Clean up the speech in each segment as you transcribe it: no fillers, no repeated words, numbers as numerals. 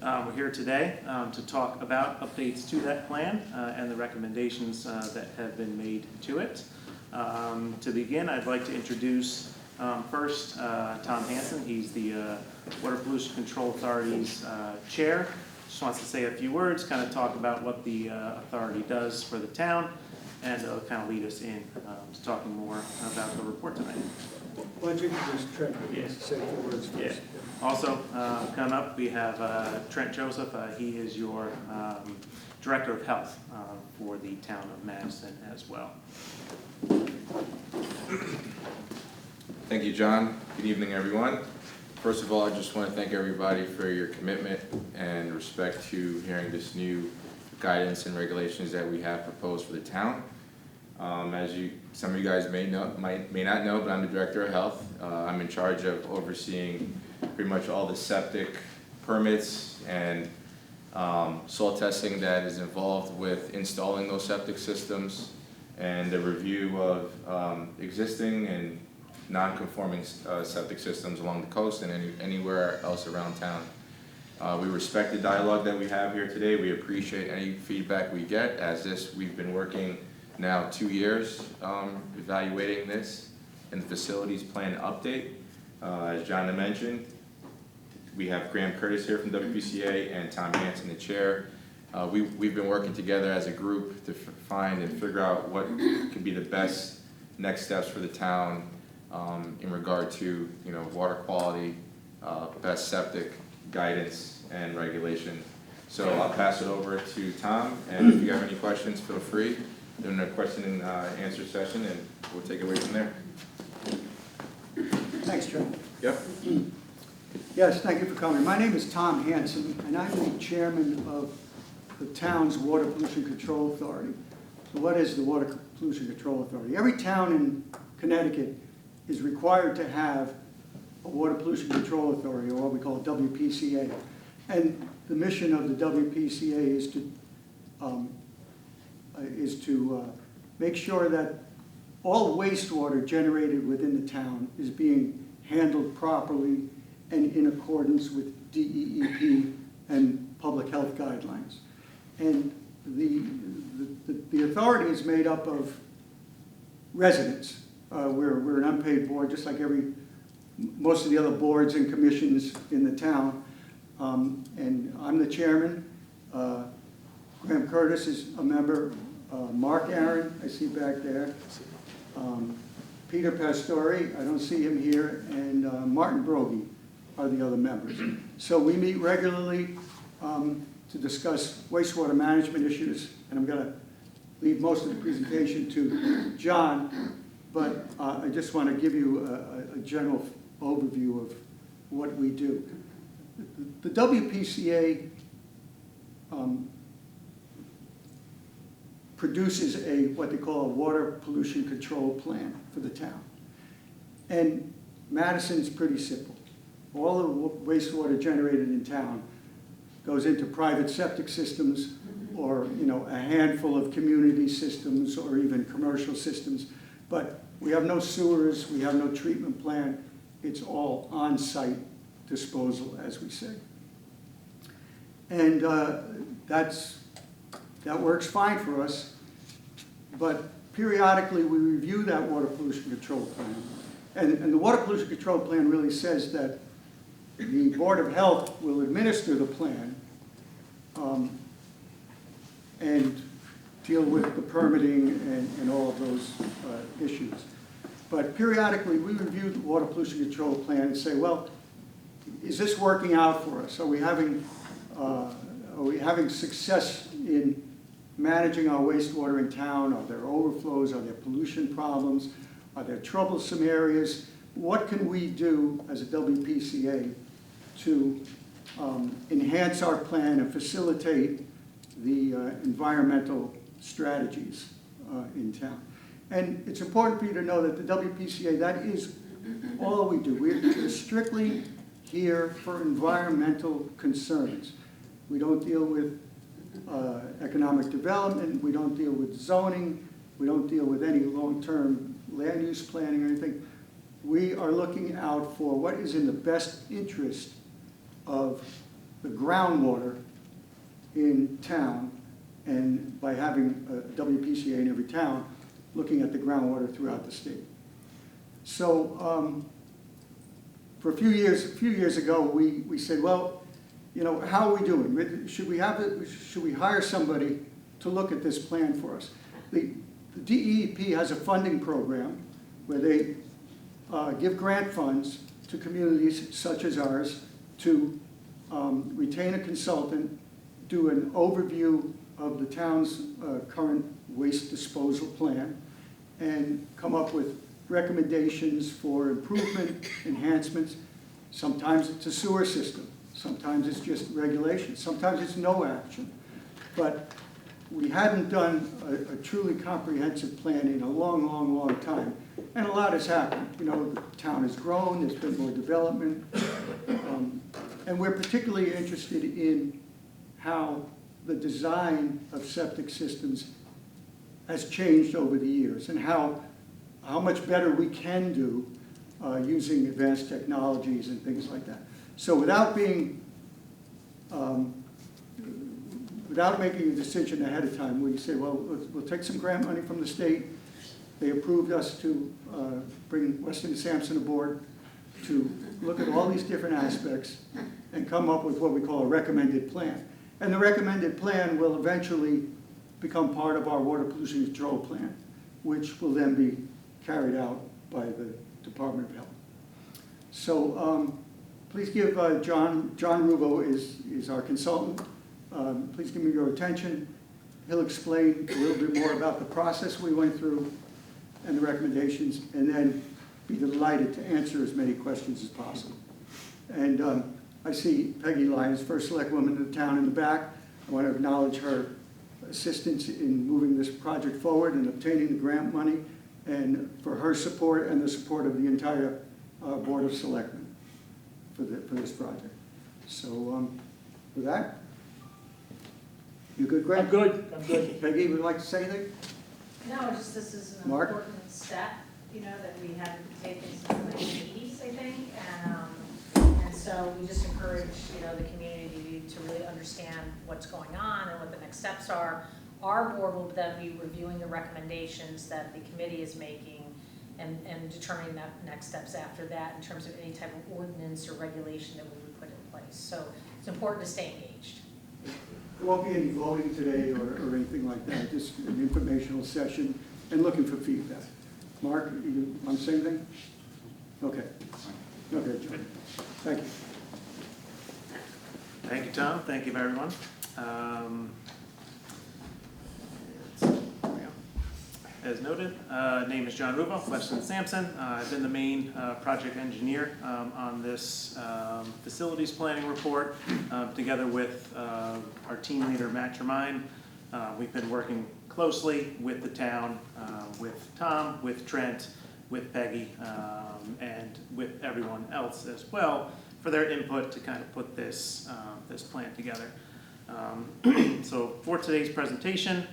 We're here today to talk about updates to that plan and the recommendations that have been made to it. To begin, I'd like to introduce first Tom Hansen. He's the Water Pollution Control Authority's chair. Just wants to say a few words, kind of talk about what the authority does for the town, and kind of lead us in to talking more about the report tonight. Why don't you just try to say a few words first? Yeah. Also, coming up, we have Trent Joseph. He is your Director of Health for the town of Madison as well. Thank you, John. Good evening, everyone. First of all, I just want to thank everybody for your commitment and respect to hearing this new guidance and regulations that we have proposed for the town. As some of you guys may not know, but I'm the Director of Health. I'm in charge of overseeing pretty much all the septic permits and soil testing that is involved with installing those septic systems, and the review of existing and non-conforming septic systems along the coast and anywhere else around town. We respect the dialogue that we have here today. We appreciate any feedback we get, as we've been working now 2 years evaluating this and the facilities plan update. As John had mentioned, we have Graham Curtis here from WPCA and Tom Hansen, the chair. We've been working together as a group to find and figure out what could be the best next steps for the town in regard to water quality, best septic guidance and regulation. So I'll pass it over to Tom, and if you have any questions, feel free. Then a question and answer session, and we'll take it away from there. Thanks, Joe. Yep. Yes, thank you for coming. My name is Tom Hansen, and I'm the chairman of the town's Water Pollution Control Authority. So what is the Water Pollution Control Authority? Every town in Connecticut is required to have a Water Pollution Control Authority, or what we call WPCA. And the mission of the WPCA is to make sure that all wastewater generated within the town is being handled properly and in accordance with DEEP and public health guidelines. And the authority is made up of residents. We're an unpaid board, just like most of the other boards and commissions in the town. And I'm the chairman. Graham Curtis is a member. Mark Aaron, I see back there. Peter Pastore, I don't see him here, and Martin Brogy are the other members. So we meet regularly to discuss wastewater management issues, and I'm going to leave most of the presentation to John, but I just want to give you a general overview of what we do. The WPCA produces what they call a water pollution control plan for the town. And Madison's pretty simple. All the wastewater generated in town goes into private septic systems, or a handful of community systems, or even commercial systems. But we have no sewers, we have no treatment plant. It's all on-site disposal, as we say. And that works fine for us. But periodically we review that water pollution control plan. And the water pollution control plan really says that the Board of Health will administer the plan and deal with the permitting and all of those issues. But periodically we review the water pollution control plan and say, well, is this working out for us? Are we having success in managing our wastewater in town? Are there overflows? Are there pollution problems? Are there troublesome areas? What can we do as a WPCA to enhance our plan and facilitate the environmental strategies in town? And it's important for you to know that the WPCA, that is all we do. We're strictly here for environmental concerns. We don't deal with economic development, we don't deal with zoning, we don't deal with any long-term land use planning or anything. We are looking out for what is in the best interest of the groundwater in town, and by having a WPCA in every town, looking at the groundwater throughout the state. So for a few years ago, we said, well, you know, how are we doing? Should we hire somebody to look at this plan for us? The DEEP has a funding program where they give grant funds to communities such as ours to retain a consultant, do an overview of the town's current waste disposal plan, and come up with recommendations for improvement, enhancements. Sometimes it's a sewer system, sometimes it's just regulation, sometimes it's no action. But we hadn't done a truly comprehensive plan in a long, long, long time. And a lot has happened. You know, the town has grown, there's been more development. And we're particularly interested in how the design of septic systems has changed over the years, and how much better we can do using advanced technologies and things like that. So without making a decision ahead of time, we say, well, we'll take some grant money from the state. They approved us to bring Weston and Sampson aboard to look at all these different aspects and come up with what we call a recommended plan. And the recommended plan will eventually become part of our water pollution control plan, which will then be carried out by the Department of Health. So please give John Ruvo is our consultant. Please give me your attention. He'll explain a little bit more about the process we went through and the recommendations, and then be delighted to answer as many questions as possible. And I see Peggy Lyons, first select woman in the town, in the back. I want to acknowledge her assistance in moving this project forward and obtaining the grant money, and for her support and the support of the entire Board of Selectmen for this project. So with that, you good, Greg? I'm good, I'm good. Peggy, would you like to say anything? No, just this is an Mark? important step, you know, that we haven't taken since the 1980s, I think. And so we just encourage, you know, the community to really understand what's going on and what the next steps are. Our board will then be reviewing the recommendations that the committee is making and determining that next steps after that in terms of any type of ordinance or regulation that we would put in place. So it's important to stay engaged. There won't be any voting today or anything like that, just an informational session and looking for feedback. Mark, you want to say anything? Okay. Okay, John. Thank you. Thank you, Tom. Thank you, everyone. As noted, name is John Ruvo, Weston and Sampson. I've been the main project engineer on this facilities planning report, together with our team leader, Matt Tremine. We've been working closely with the town, with Tom, with Trent, with Peggy, and with everyone else as well for their input to kind of put this, this plan together. So for today's presentation,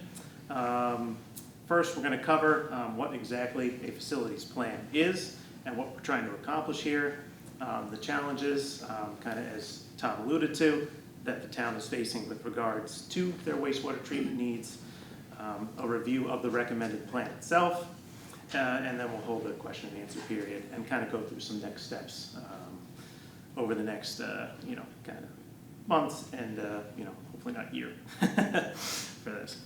first, we're going to cover what exactly a facilities plan is and what we're trying to accomplish here, the challenges, kind of as Tom alluded to, that the town is facing with regards to their wastewater treatment needs, a review of the recommended plan itself, and then we'll hold a question and answer period and kind of go through some next steps over the next, you know, kind of months and, you know, hopefully not year for this.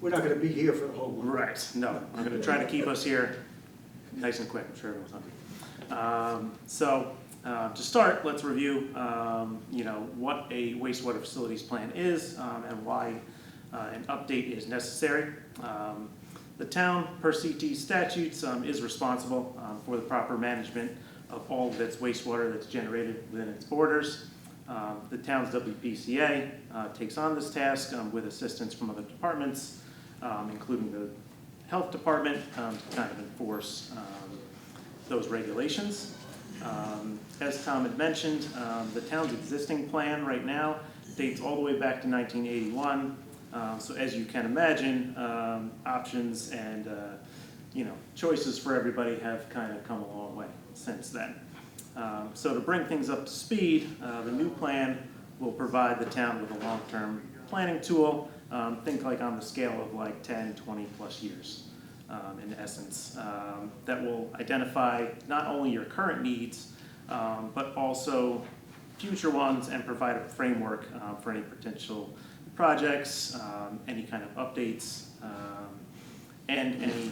We're not going to be here for the whole one. Right, no, I'm going to try to keep us here nice and quick. I'm sure everyone's hungry. So to start, let's review, you know, what a wastewater facilities plan is and why an update is necessary. The town, per CT statutes, is responsible for the proper management of all of its wastewater that's generated within its borders. The town's WPCA takes on this task with assistance from other departments, including the health department, to kind of enforce those regulations. As Tom had mentioned, the town's existing plan right now dates all the way back to 1981. So as you can imagine, options and you know, choices for everybody have kind of come a long way since then. So to bring things up to speed, the new plan will provide the town with a long-term planning tool, think like on the scale of like 10, 20 plus years, in essence, that will identify not only your current needs, but also future ones and provide a framework for any potential projects, any kind of updates, and any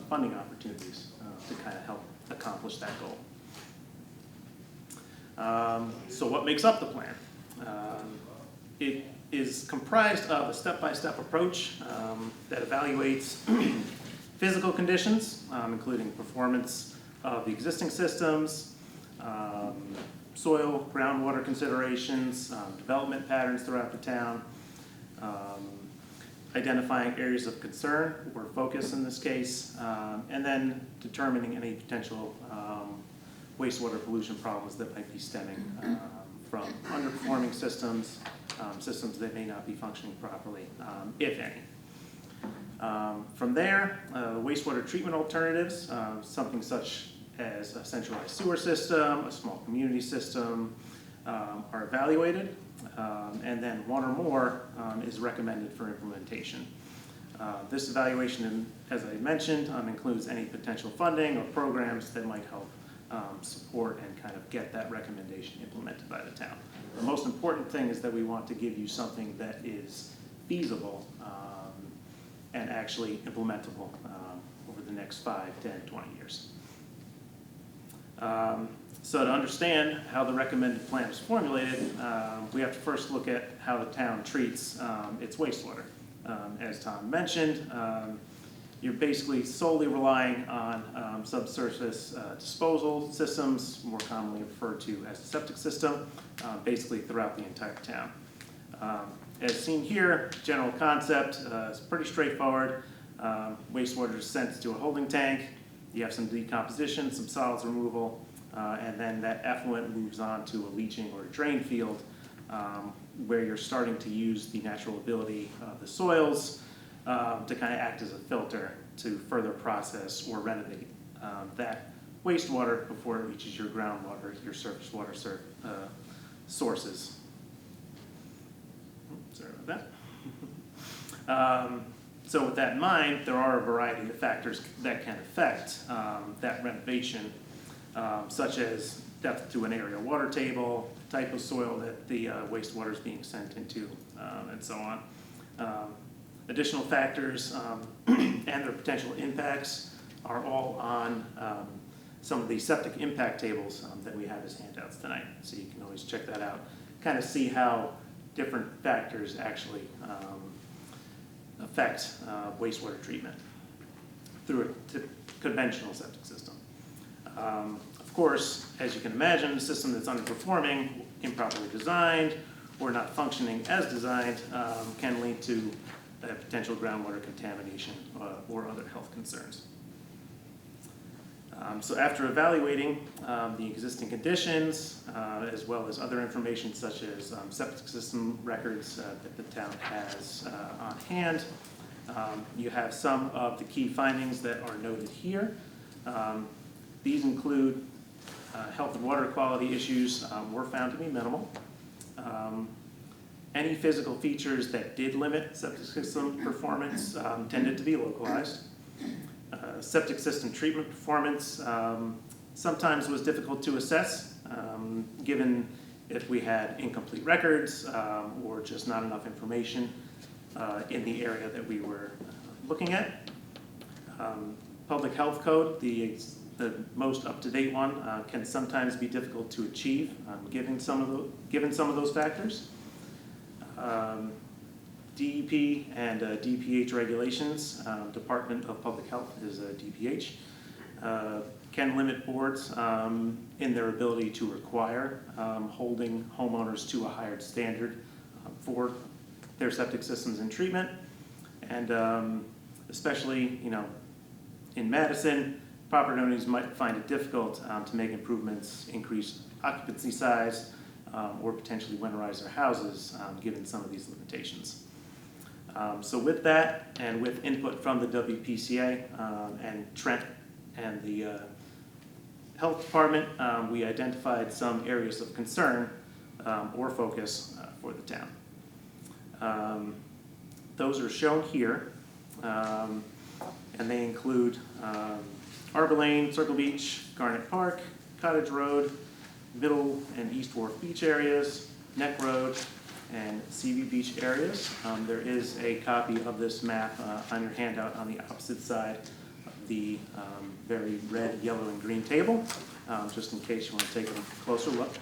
funding opportunities to kind of help accomplish that goal. So what makes up the plan? It is comprised of a step-by-step approach that evaluates physical conditions, including performance of the existing systems, soil, groundwater considerations, development patterns throughout the town, identifying areas of concern or focus in this case, and then determining any potential wastewater pollution problems that might be stemming from underperforming systems, systems that may not be functioning properly, if any. From there, wastewater treatment alternatives, something such as a centralized sewer system, a small community system, are evaluated, and then one or more is recommended for implementation. This evaluation, as I mentioned, includes any potential funding or programs that might help support and kind of get that recommendation implemented by the town. The most important thing is that we want to give you something that is feasible and actually implementable over the next 5, 10, 20 years. So to understand how the recommended plan is formulated, we have to first look at how the town treats its wastewater. As Tom mentioned, you're basically solely relying on subsurface disposal systems, more commonly referred to as the septic system, basically throughout the entire town. As seen here, general concept is pretty straightforward. Wastewater is sent to a holding tank. You have some decomposition, some solids removal, and then that effluent moves on to a leaching or a drain field where you're starting to use the natural ability of the soils to kind of act as a filter to further process or renovate that wastewater before it reaches your groundwater, your surface water sources. Sorry about that. So with that in mind, there are a variety of factors that can affect that renovation, such as depth to an area water table, type of soil that the wastewater is being sent into, and so on. Additional factors and their potential impacts are all on some of the septic impact tables that we have as handouts tonight. So you can always check that out, kind of see how different factors actually affect wastewater treatment through a conventional septic system. Of course, as you can imagine, a system that's underperforming, improperly designed, or not functioning as designed can lead to potential groundwater contamination or other health concerns. So after evaluating the existing conditions, as well as other information such as septic system records that the town has on hand, you have some of the key findings that are noted here. These include health and water quality issues were found to be minimal. Any physical features that did limit septic system performance tended to be localized. Septic system treatment performance sometimes was difficult to assess, given if we had incomplete records or just not enough information in the area that we were looking at. Public health code, the most up-to-date one, can sometimes be difficult to achieve given some of those factors. DEP and DPH regulations, Department of Public Health is DPH, can limit boards in their ability to require holding homeowners to a higher standard for their septic systems and treatment. And especially, in Madison, property owners might find it difficult to make improvements, increase occupancy size, or potentially winterize their houses, given some of these limitations. So with that, and with input from the WPCA and Trent and the Health Department, we identified some areas of concern or focus for the town. Those are shown here, and they include Arbor Lane, Circle Beach, Garnet Park, Cottage Road, Middle and East Wharf Beach areas, Neck Road, and CV Beach areas. There is a copy of this map on your handout on the opposite side of the very red, yellow, and green table, just in case you want to take a closer look.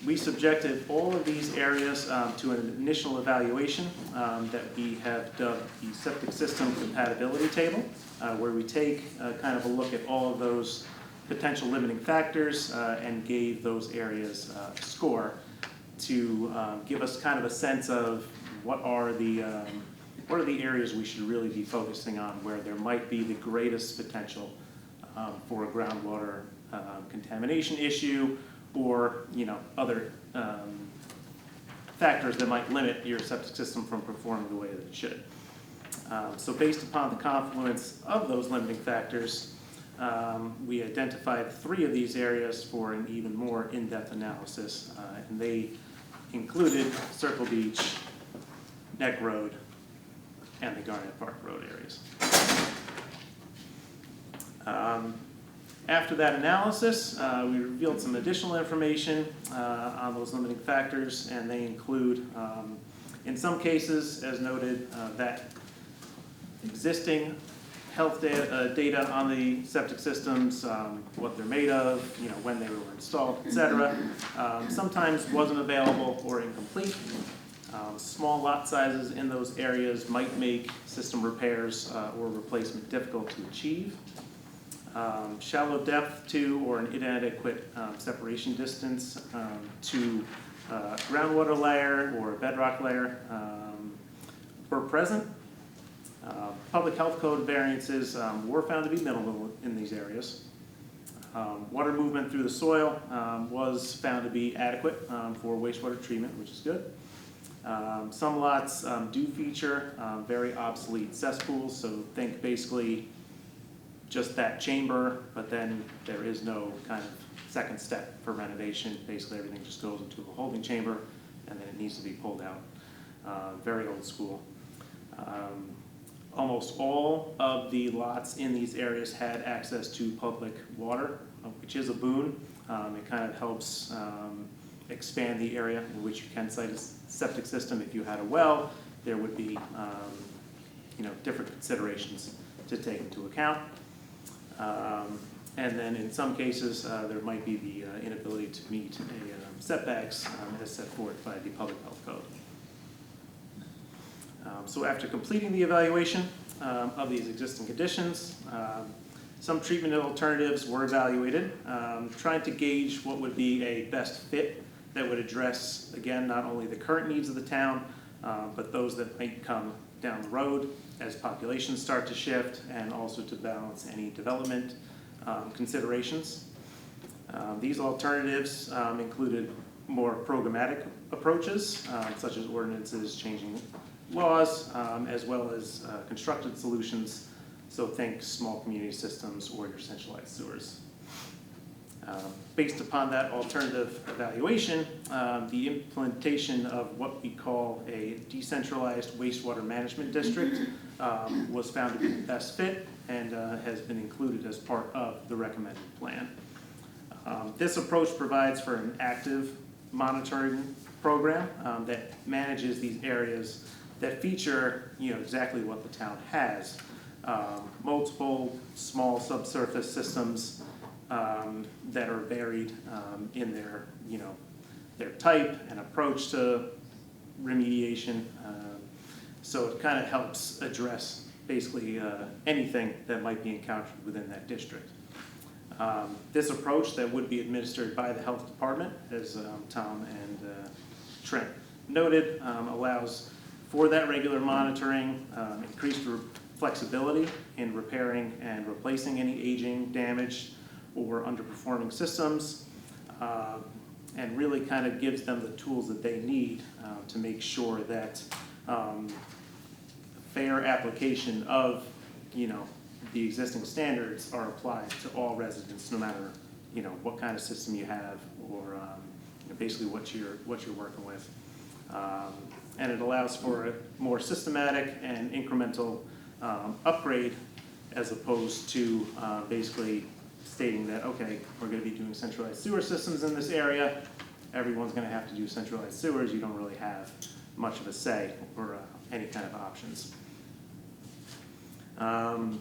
We subjected all of these areas to an initial evaluation that we have dubbed the Septic System Compatibility Table, where we take kind of a look at all of those potential limiting factors and gave those areas a score to give us kind of a sense of what are the areas we should really be focusing on, where there might be the greatest potential for a groundwater contamination issue, or other factors that might limit your septic system from performing the way that it should. So based upon the confluence of those limiting factors, we identified 3 of these areas for an even more in-depth analysis, and they included Circle Beach, Neck Road, and the Garnet Park Road areas. After that analysis, we revealed some additional information on those limiting factors, and they include, in some cases, as noted, that existing health data on the septic systems, what they're made of, when they were installed, etc., sometimes wasn't available or incomplete. Small lot sizes in those areas might make system repairs or replacement difficult to achieve. Shallow depth to or an inadequate separation distance to groundwater layer or bedrock layer were present. Public health code variances were found to be minimal in these areas. Water movement through the soil was found to be adequate for wastewater treatment, which is good. Some lots do feature very obsolete cesspools, so think basically just that chamber, but then there is no kind of second step for renovation. Basically everything just goes into a holding chamber and then it needs to be pulled out. Very old school. Almost all of the lots in these areas had access to public water, which is a boon. It kind of helps expand the area in which you can site a septic system. If you had a well, there would be different considerations to take into account. And then in some cases, there might be the inability to meet setbacks as set forth by the public health code. So after completing the evaluation of these existing conditions, some treatment alternatives were evaluated, trying to gauge what would be a best fit that would address, again, not only the current needs of the town, but those that might come down the road as populations start to shift, and also to balance any development considerations. These alternatives included more programmatic approaches, such as ordinances changing laws, as well as constructed solutions, so think small community systems or your centralized sewers. Based upon that alternative evaluation, the implementation of what we call a decentralized wastewater management district was found to be the best fit and has been included as part of the recommended plan. This approach provides for an active monitoring program that manages these areas that feature exactly what the town has. Multiple small subsurface systems that are varied in their type and approach to remediation. So it kind of helps address basically anything that might be encountered within that district. This approach that would be administered by the health department, as Tom and Trent noted, allows for that regular monitoring, increased flexibility in repairing and replacing any aging, damaged, or underperforming systems, and really kind of gives them the tools that they need to make sure that fair application of the existing standards are applied to all residents, no matter what kind of system you have, or basically what you're working with. And it allows for a more systematic and incremental upgrade, as opposed to basically stating that, okay, we're going to be doing centralized sewer systems in this area, everyone's going to have to do centralized sewers. You don't really have much of a say or any kind of options. Kind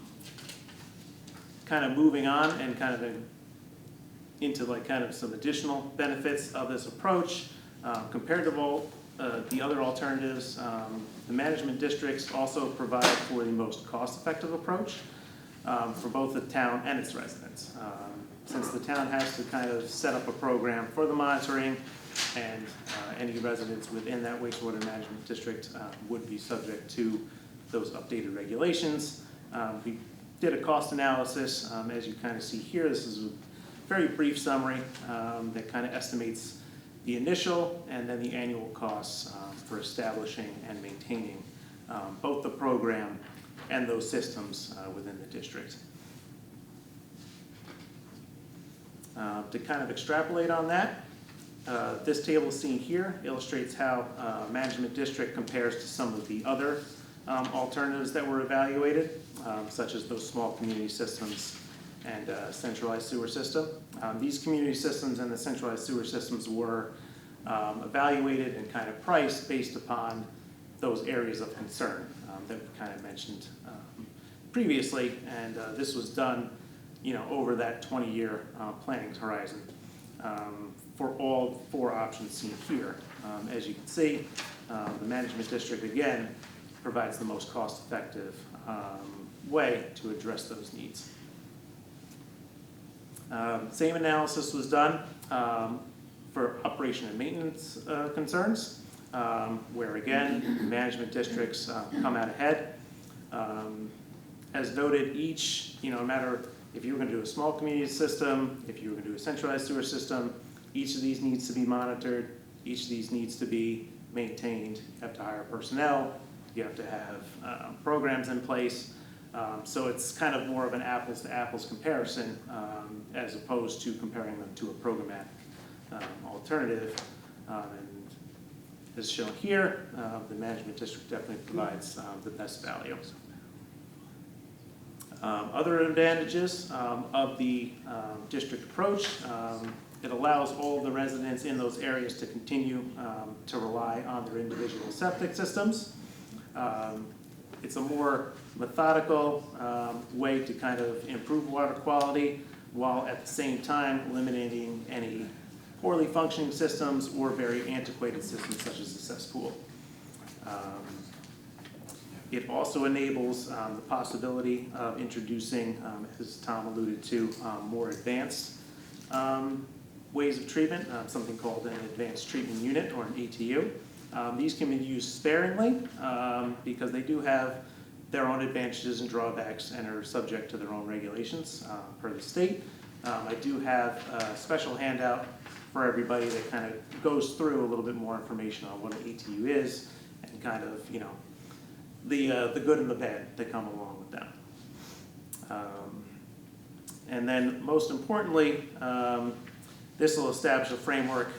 of moving on and kind of into like kind of some additional benefits of this approach compared to all the other alternatives. The management districts also provide for the most cost-effective approach for both the town and its residents. Since the town has to kind of set up a program for the monitoring, and any residents within that wastewater management district would be subject to those updated regulations. We did a cost analysis, as you kind of see here. This is a very brief summary that kind of estimates the initial and then the annual costs for establishing and maintaining both the program and those systems within the district. To kind of extrapolate on that, this table seen here illustrates how management district compares to some of the other alternatives that were evaluated, such as those small community systems and centralized sewer system. These community systems and the centralized sewer systems were evaluated and kind of priced based upon those areas of concern that we kind of mentioned previously, and this was done, over that 20-year planning horizon for all 4 options seen here. As you can see, the management district again provides the most cost-effective way to address those needs. Same analysis was done for operation and maintenance concerns, where again, management districts come out ahead. As noted, each, no matter if you were going to do a small community system, if you were going to do a centralized sewer system, each of these needs to be monitored, each of these needs to be maintained. You have to hire personnel, you have to have programs in place. So it's kind of more of an apples to apples comparison as opposed to comparing them to a programmatic alternative. And as shown here, the management district definitely provides the best value. Other advantages of the district approach, it allows all of the residents in those areas to continue to rely on their individual septic systems. It's a more methodical way to kind of improve water quality while at the same time eliminating any poorly functioning systems or very antiquated systems such as the cesspool. It also enables the possibility of introducing, as Tom alluded to, more advanced ways of treatment, something called an advanced treatment unit or an ATU. These can be used sparingly because they do have their own advantages and drawbacks and are subject to their own regulations per the state. I do have a special handout for everybody that kind of goes through a little bit more information on what an ATU is and kind of, the good and the bad that come along with them. And then most importantly, this will establish a framework,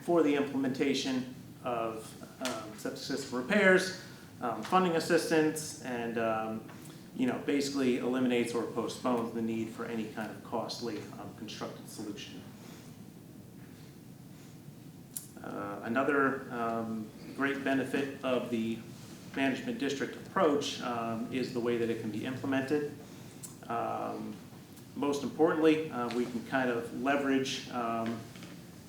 for the implementation of septic system repairs, funding assistance, and basically eliminates or postpones the need for any kind of costly constructed solution. Another great benefit of the management district approach is the way that it can be implemented. Most importantly, we can kind of leverage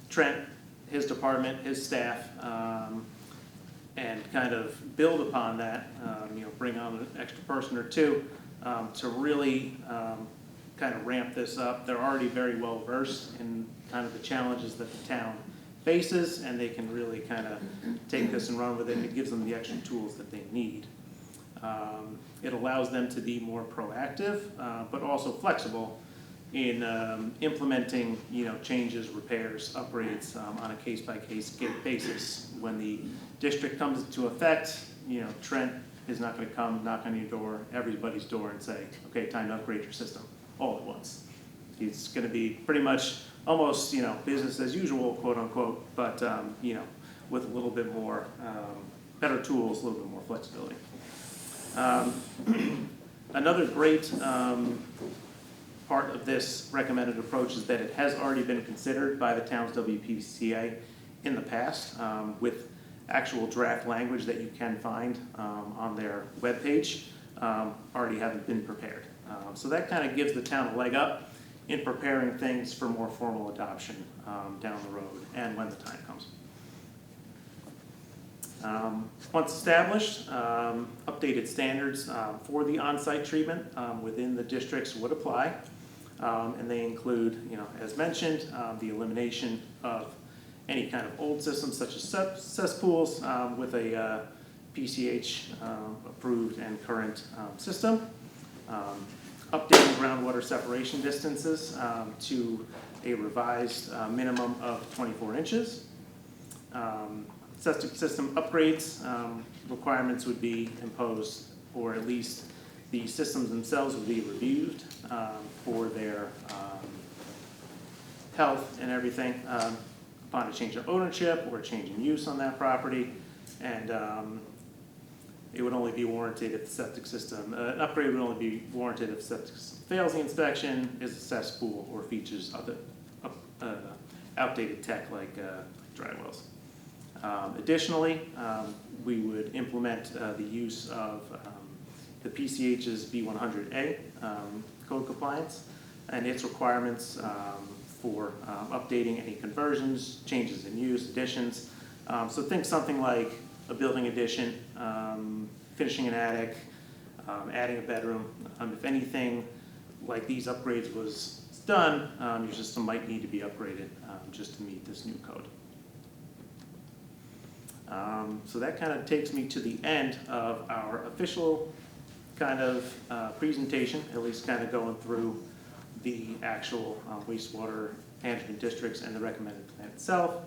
Trent, his department, his staff, and kind of build upon that, bring on an extra person or two to really kind of ramp this up. They're already very well versed in kind of the challenges that the town faces, and they can really kind of take this and run with it. It gives them the extra tools that they need. It allows them to be more proactive, but also flexible in implementing, changes, repairs, upgrades on a case-by-case basis. When the district comes into effect, Trent is not going to come knock on your door, everybody's door, and say, okay, time to upgrade your system all at once. It's going to be pretty much almost, business as usual, quote unquote, but, with a little bit more, better tools, a little bit more flexibility. Another great part of this recommended approach is that it has already been considered by the town's WPCA in the past with actual draft language that you can find on their webpage, already haven't been prepared. So that kind of gives the town a leg up in preparing things for more formal adoption down the road and when the time comes. Once established, updated standards for the on-site treatment within the districts would apply. And they include, as mentioned, the elimination of any kind of old systems such as cesspools with a PCH approved and current system. Updating groundwater separation distances to a revised minimum of 24 inches. Septic system upgrades requirements would be imposed, or at least the systems themselves would be reviewed for their health and everything upon a change of ownership or a change in use on that property. And it would only be warranted if the septic system, an upgrade would only be warranted if the septic system fails the inspection, is a cesspool, or features other outdated tech like dry wells. Additionally, we would implement the use of the PCH's B100A code compliance and its requirements for updating any conversions, changes in use, additions. So think something like a building addition, finishing an attic, adding a bedroom. If anything like these upgrades was done, your system might need to be upgraded just to meet this new code. So that kind of takes me to the end of our official kind of presentation, at least kind of going through the actual wastewater management districts and the recommended plan itself.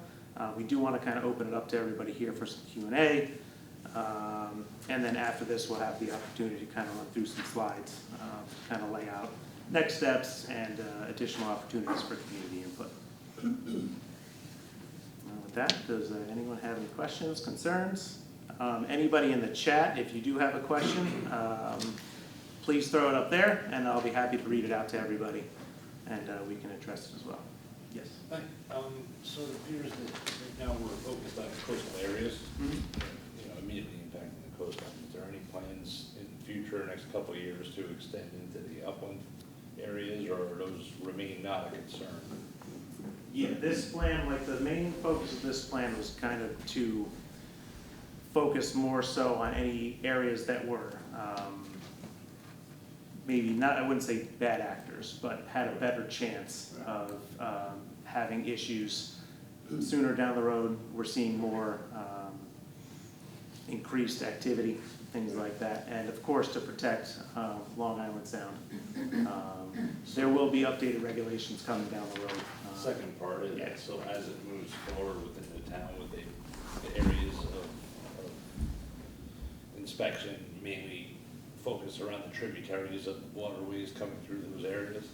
We do want to kind of open it up to everybody here for some Q&A. And then after this, we'll have the opportunity to kind of run through some slides to kind of lay out next steps and additional opportunities for community input. With that, does anyone have any questions, concerns? Anybody in the chat, if you do have a question, please throw it up there, and I'll be happy to read it out to everybody, and we can address it as well. Yes? Hi. So it appears that right now we're focused on coastal areas, immediately impacting the coastline. Is there any plans in the future, next couple of years, to extend into the upland areas, or those remain not a concern? Yeah, this plan, like the main focus of this plan was kind of to focus more so on any areas that were maybe not, I wouldn't say bad actors, but had a better chance of having issues sooner down the road. We're seeing more increased activity, things like that, and of course to protect Long Island Sound. There will be updated regulations coming down the road. Second part is, yeah. So as it moves forward within the town with the areas of inspection, mainly focus around the tributaries of the waterways coming through those areas?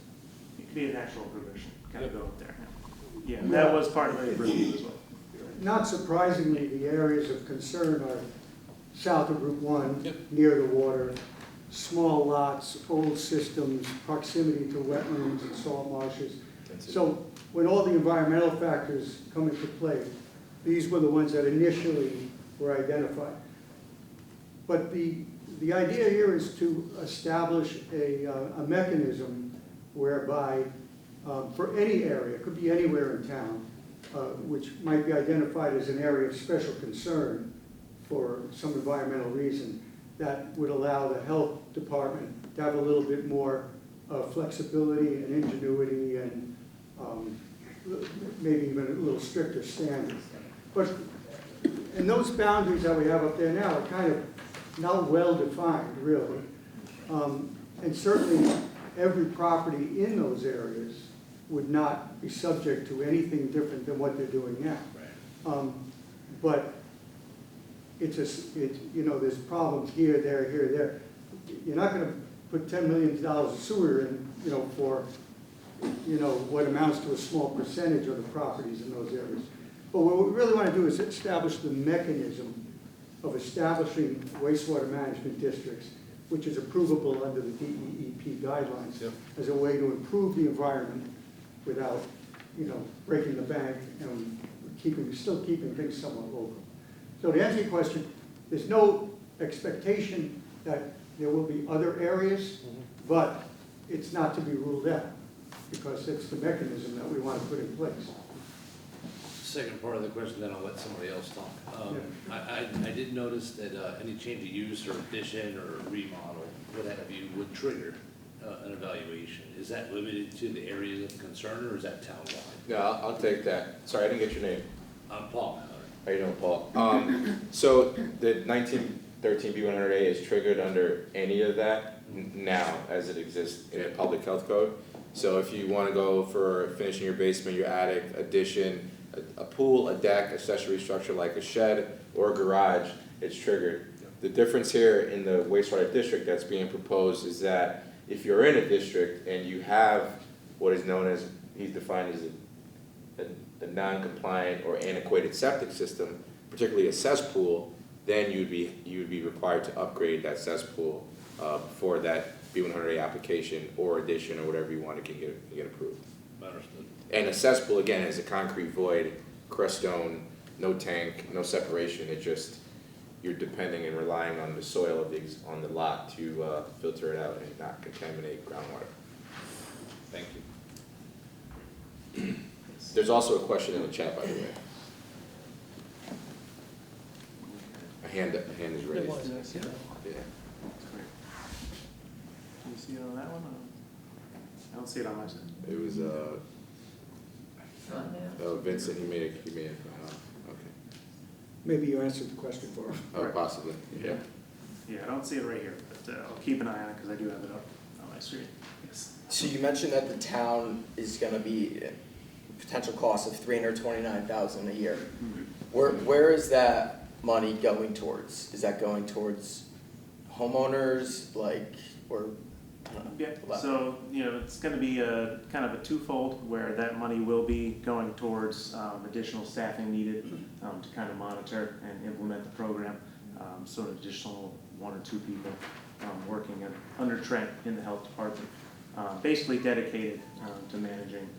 It could be a natural progression, kind of go up there. Yeah, that was part of the review as well. Not surprisingly, the areas of concern are south of Route 1, Yep. near the water, small lots, old systems, proximity to wetlands and salt marshes. So when all the environmental factors come into play, these were the ones that initially were identified. But the idea here is to establish a mechanism whereby for any area, it could be anywhere in town, which might be identified as an area of special concern for some environmental reason, that would allow the health department to have a little bit more flexibility and ingenuity and maybe even a little stricter standards. But, and those boundaries that we have up there now are kind of not well defined, really. And certainly every property in those areas would not be subject to anything different than what they're doing now. Right. But there's problems here, there. You're not going to put $10 million of sewer in, for what amounts to a small percentage of the properties in those areas. But what we really want to do is establish the mechanism of establishing wastewater management districts, which is approvable under the DEEP guidelines, Yep. as a way to improve the environment without, breaking the bank and still keeping things somewhat local. So to answer your question, there's no expectation that there will be other areas, but it's not to be ruled out, because it's the mechanism that we want to put in place. Second part of the question, then I'll let somebody else talk. I did notice that any change of use or addition or remodel, what have you, would trigger an evaluation. Is that limited to the areas of concern, or is that townwide? No, I'll take that. Sorry, I didn't get your name. I'm Paul. How you doing, Paul? So the 1913 B100A is triggered under any of that now as it exists in the public health code. So if you want to go for finishing your basement, your attic, addition, a pool, a deck, accessory structure like a shed or a garage, it's triggered. The difference here in the wastewater district that's being proposed is that if you're in a district and you have what is known as, he's defined as a non-compliant or antiquated septic system, particularly a cesspool, then you'd be required to upgrade that cesspool for that B100A application or addition or whatever you want to get approved. Understood. And a cesspool, again, is a concrete void, crushed stone, no tank, no separation. It just, you're depending and relying on the soil on the lot to filter it out and not contaminate groundwater. Thank you. There's also a question in the chat, by the way. A hand is raised. Yeah. Yeah. Do you see it on that one? I don't see it on my side. It was Vincent. He made it. Okay. Maybe you answered the question for him. Oh, Right. possibly. Yeah. Yeah, I don't see it right here, but I'll keep an eye on it because I do have it up on my screen. Yes. So you mentioned that the town is gonna be a potential cost of $329,000 a year. Where is that money going towards? Is that going towards homeowners, or? I don't know. Yeah, so, it's gonna be a kind of a twofold where that money will be going towards additional staffing needed to kind of monitor and implement the program. So an additional 1 or 2 people working under Trent in the health department, basically dedicated to managing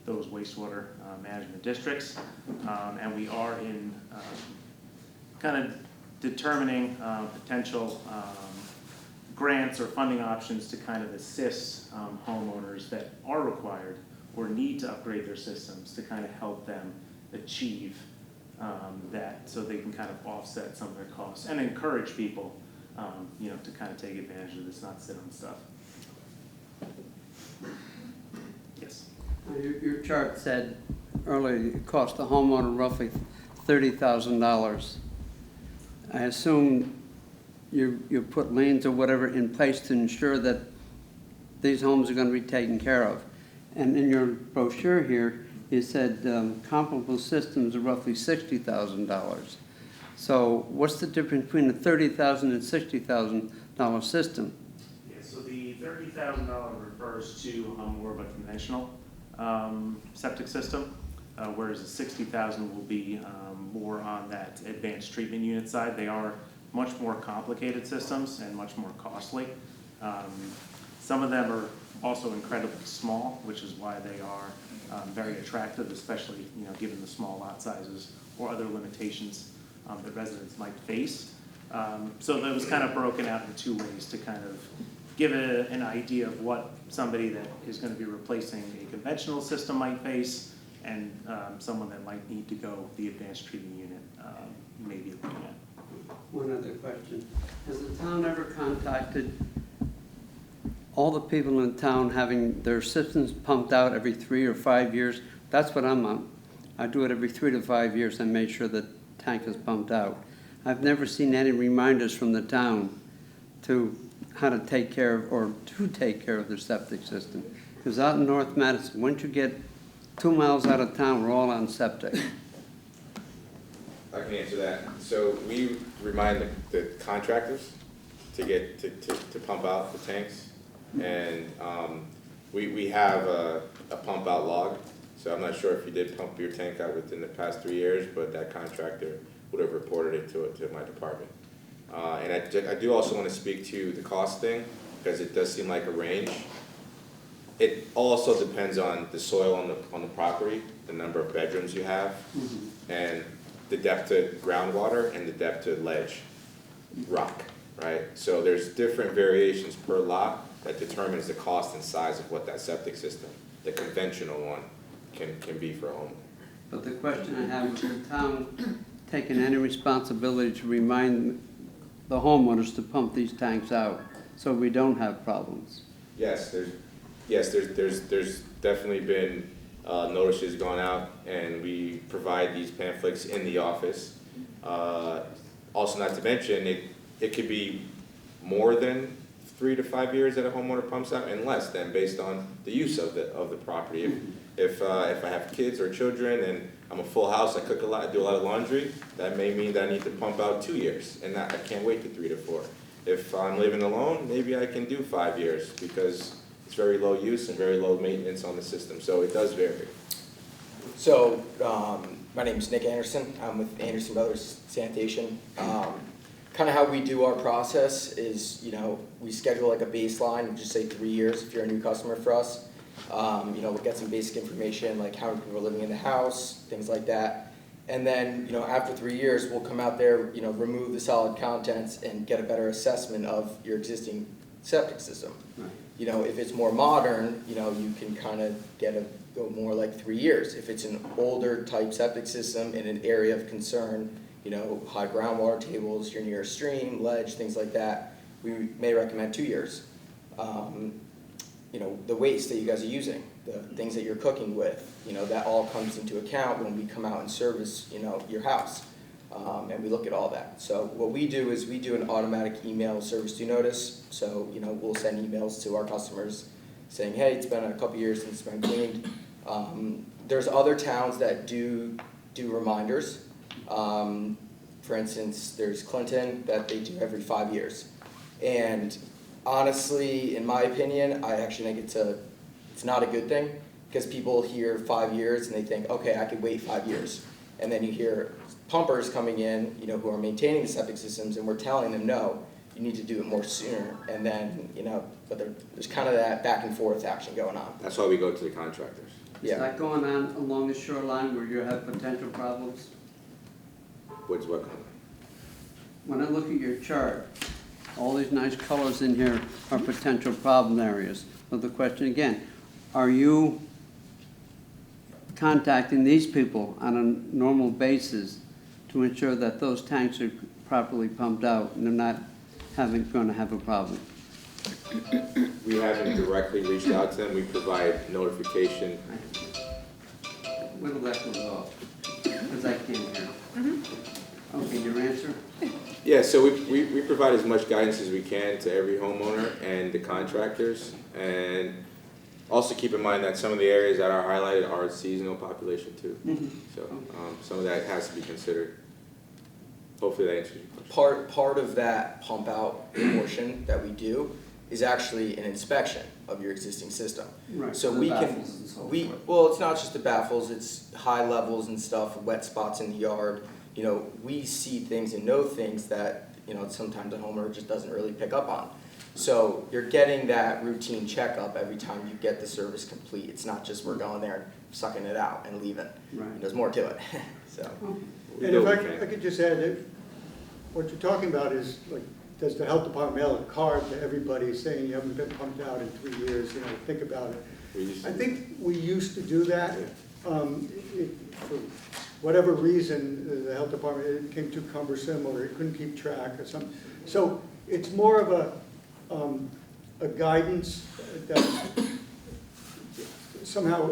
those wastewater management districts. And we are in kind of determining potential grants or funding options to kind of assist homeowners that are required or need to upgrade their systems to kind of help them achieve that, so they can kind of offset some of their costs and encourage people, to kind of take advantage of this, not sit on stuff. Yes. Your chart said earlier it cost the homeowner roughly $30,000. I assume you put liens or whatever in place to ensure that these homes are going to be taken care of. And in your brochure here, you said comparable systems are roughly $60,000. So what's the difference between a $30,000 and $60,000 system? Yeah, so the $30,000 refers to more of a conventional septic system, whereas the $60,000 will be more on that advanced treatment unit side. They are much more complicated systems and much more costly. Some of them are also incredibly small, which is why they are very attractive, especially given the small lot sizes or other limitations that residents might face. So that was kind of broken out in 2 ways to kind of give an idea of what somebody that is going to be replacing a conventional system might face, and someone that might need to go the advanced treatment unit may be looking at. One other question. Has the town ever contacted all the people in town having their systems pumped out every 3 or 5 years? That's what I'm on. I do it every 3 to 5 years and make sure the tank is pumped out. I've never seen any reminders from the town to how to take care of or to take care of their septic system. Because out in North Madison, once you get 2 miles out of town, we're all on septic. I can answer that. So we remind the contractors to pump out the tanks, and We have a pump out log, so I'm not sure if you did pump your tank out within the past 3 years, but that contractor would have reported it to my department. And I do also want to speak to the cost thing, because it does seem like a range. It also depends on the soil on the property, the number of bedrooms you have, and the depth to groundwater and the depth to ledge, rock, right? So there's different variations per lot that determines the cost and size of what that septic system, the conventional one, can be for a home. But the question I have, is the town taking any responsibility to remind the homeowners to pump these tanks out so we don't have problems? Yes, there's definitely been notices gone out, and we provide these pamphlets in the office. Also, not to mention, it could be more than 3 to 5 years that a homeowner pumps out, and less than, based on the use of the property. If I have kids or children and I'm a full house, I cook a lot, I do a lot of laundry, that may mean that I need to pump out 2 years, and I can't wait to 3 to 4. If I'm living alone, maybe I can do 5 years, because it's very low use and very low maintenance on the system, so it does vary. So, my name is Nick Anderson. I'm with Anderson Brothers Sanitation. Kind of how we do our process is, we schedule like a baseline, we just say 3 years if you're a new customer for us. We'll get some basic information like how many people are living in the house, things like that. And then, after 3 years, we'll come out there, remove the solid contents and get a better assessment of your existing septic system. Right. If it's more modern, you can kind of go more like 3 years. If it's an older type septic system in an area of concern, high groundwater tables, you're near a stream, ledge, things like that, we may recommend 2 years. The waste that you guys are using, the things that you're cooking with, that all comes into account when we come out and service, your house. And we look at all that. So what we do is we do an automatic email service due notice. So, we'll send emails to our customers saying, hey, it's been a couple years since it's been cleaned. There's other towns that do reminders. For instance, there's Clinton that they do every 5 years. And honestly, in my opinion, I actually think it's not a good thing, because people hear 5 years and they think, okay, I could wait 5 years. And then you hear pumpers coming in, who are maintaining the septic systems, and we're telling them, no, you need to do it more sooner. And then, but there's kind of that back and forth action going on. That's why we go to the contractors. Is that going on along the shoreline where you have potential problems? What's what kind? When I look at your chart, all these nice colors in here are potential problem areas. But the question again, are you contacting these people on a normal basis to ensure that those tanks are properly pumped out and they're not going to have a problem? We haven't directly reached out to them. We provide notification. Whittle that goes off, because I can't hear. Okay, your answer? Yeah, so we provide as much guidance as we can to every homeowner and the contractors. And also keep in mind that some of the areas that are highlighted are seasonal population too. So some of that has to be considered. Hopefully that answers your question. Part of that pump out portion that we do is actually an inspection of your existing system. Right. So the we baffles and so can, forth. well, it's not just the baffles, it's high levels and stuff, wet spots in the yard. We see things and know things that, sometimes a homeowner just doesn't really pick up on. So you're getting that routine checkup every time you get the service complete. It's not just we're going there and sucking it out and leaving. Right. There's more to it. So. And if I could just add, that what you're talking about is, like, does the health department mail a card to everybody saying you haven't been pumped out in 3 years, think about it. I think we used to do that. For whatever reason, the health department, it became too cumbersome, or it couldn't keep track or something. So it's more of a guidance that somehow,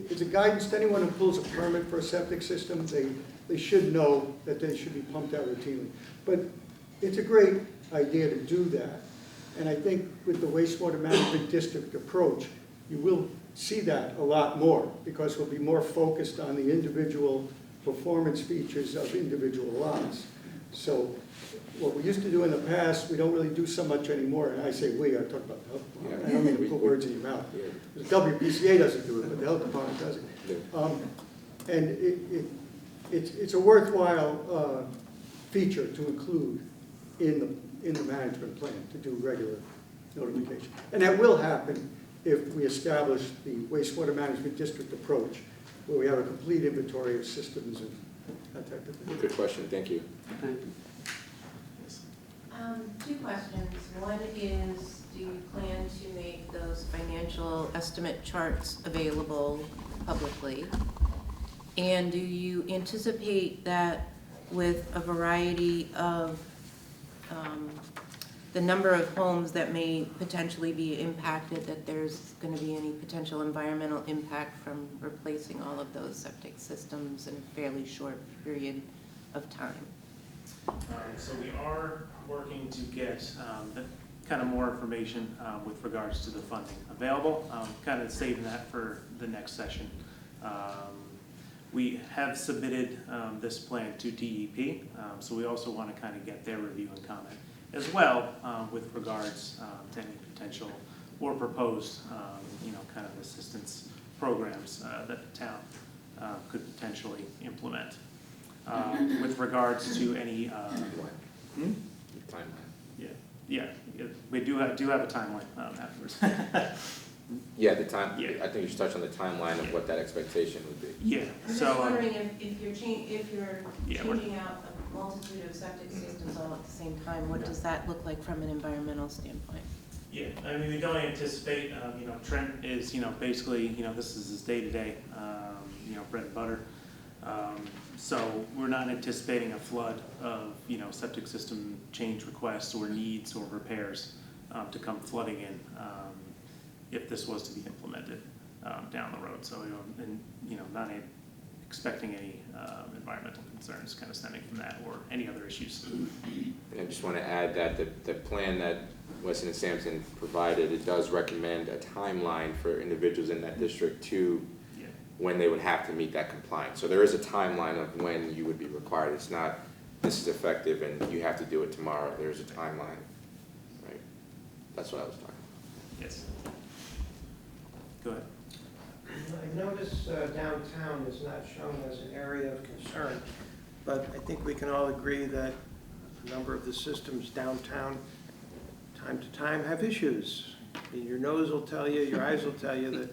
it's a guidance to anyone who pulls a permit for a septic system. They should know that they should be pumped out routinely. But it's a great idea to do that. And I think with the wastewater management district approach, you will see that a lot more, because we'll be more focused on the individual performance features of individual lots So what we used to do in the past, we don't really do so much anymore, and I say we, I talk about the health department, I don't mean to put words in your mouth. The WPCA doesn't do it, but the health department does it. And it's a worthwhile feature to include in the management plan, to do regular notification. And that will happen if we establish the wastewater management district approach, where we have a complete inventory of systems and that type of thing. Good question, thank you. Thank you. Two questions. One is, do you plan to make those financial estimate charts available publicly? And do you anticipate that with a variety of the number of homes that may potentially be impacted, that there's going to be any potential environmental impact from replacing all of those septic systems in a fairly short period of time? So we are working to get kind of more information with regards to the funding available, kind of saving that for the next session. We have submitted this plan to DEP, so we also want to kind of get their review and comment as well with regards to any potential or proposed, kind of assistance programs that the town could potentially implement. With regards to any, Timeline. yeah, we do have a timeline afterwards. Yeah, the time, Yeah. I think you should touch on the timeline of what that expectation would be. Yeah, I'm just so, wondering if you're Yeah, we're- changing out a multitude of septic systems all at the same time, what does that look like from an environmental standpoint? yeah, I mean, we don't anticipate, Trent is, basically, this is his day-to-day, bread and butter. So we're not anticipating a flood of, septic system change requests or needs or repairs to come flooding in if this was to be implemented down the road. So, not expecting any environmental concerns kind of stemming from that or any other issues. And I just want to add that the plan that Weston and Sampson provided, it does recommend a timeline for individuals in that district to Yeah. when they would have to meet that compliance. So there is a timeline of when you would be required. It's not, this is effective and you have to do it tomorrow. There's a timeline, right? That's what I was talking about. Yes. Go ahead. I notice downtown is not shown as an area of concern, but I think we can all agree that a number of the systems downtown, time to time, have issues. I mean, your nose will tell you, your eyes will tell you that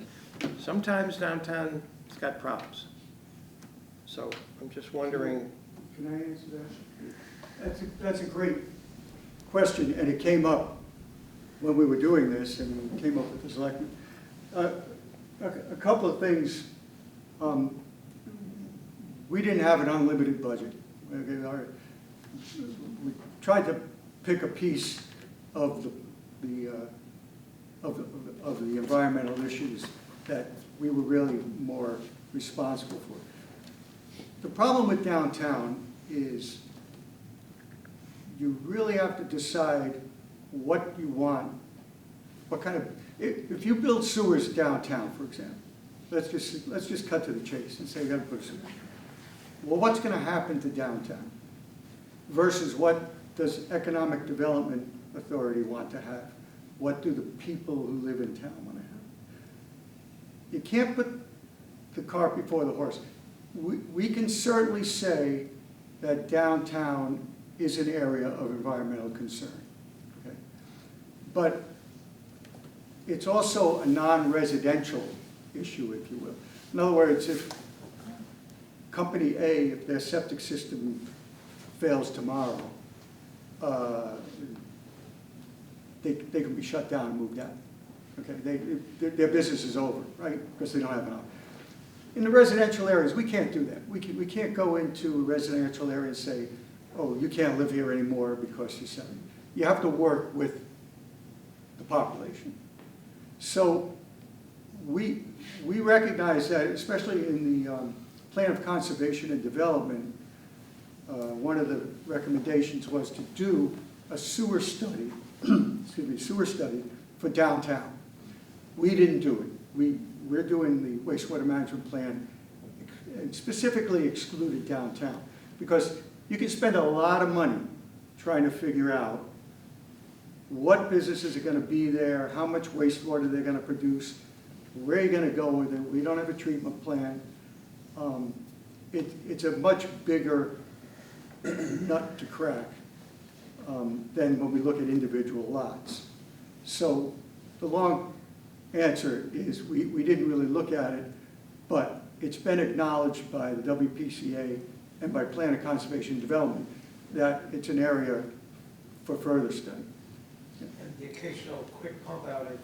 sometimes downtown has got problems. So I'm just wondering. Can I answer that? That's a great question, and it came up when we were doing this, and it came up with the selectmen. A couple of things. We didn't have an unlimited budget. Okay, we tried to pick a piece of the environmental issues that we were really more responsible for. The problem with downtown is you really have to decide what you want, what kind of, if you build sewers downtown, for example, let's just cut to the chase and say you gotta put a sewer. Well, what's gonna happen to downtown? Versus what does Economic Development Authority want to have? What do the people who live in town want to have? You can't put the cart before the horse. We can certainly say that downtown is an area of environmental concern, okay? But it's also a non-residential issue, if you will. In other words, if Company A, if their septic system fails tomorrow, they can be shut down and moved out. Okay, their business is over, right? Because they don't have enough. In the residential areas, we can't do that. We can't go into a residential area and say, oh, you can't live here anymore because you're selling. You have to work with the population. So we recognize that, especially in the Plan of Conservation and Development, one of the recommendations was to do a sewer study, sewer study for downtown. We didn't do it. We're doing the wastewater management plan and specifically excluded downtown because you can spend a lot of money trying to figure out what businesses are gonna be there, how much wastewater they're gonna produce, where you're gonna go with it. We don't have a treatment plan. It's a much bigger nut to crack than when we look at individual lots. So the long answer is we didn't really look at it, but it's been acknowledged by the WPCA and by Plan of Conservation and Development that it's an area for further study. And the occasional quick pump out, I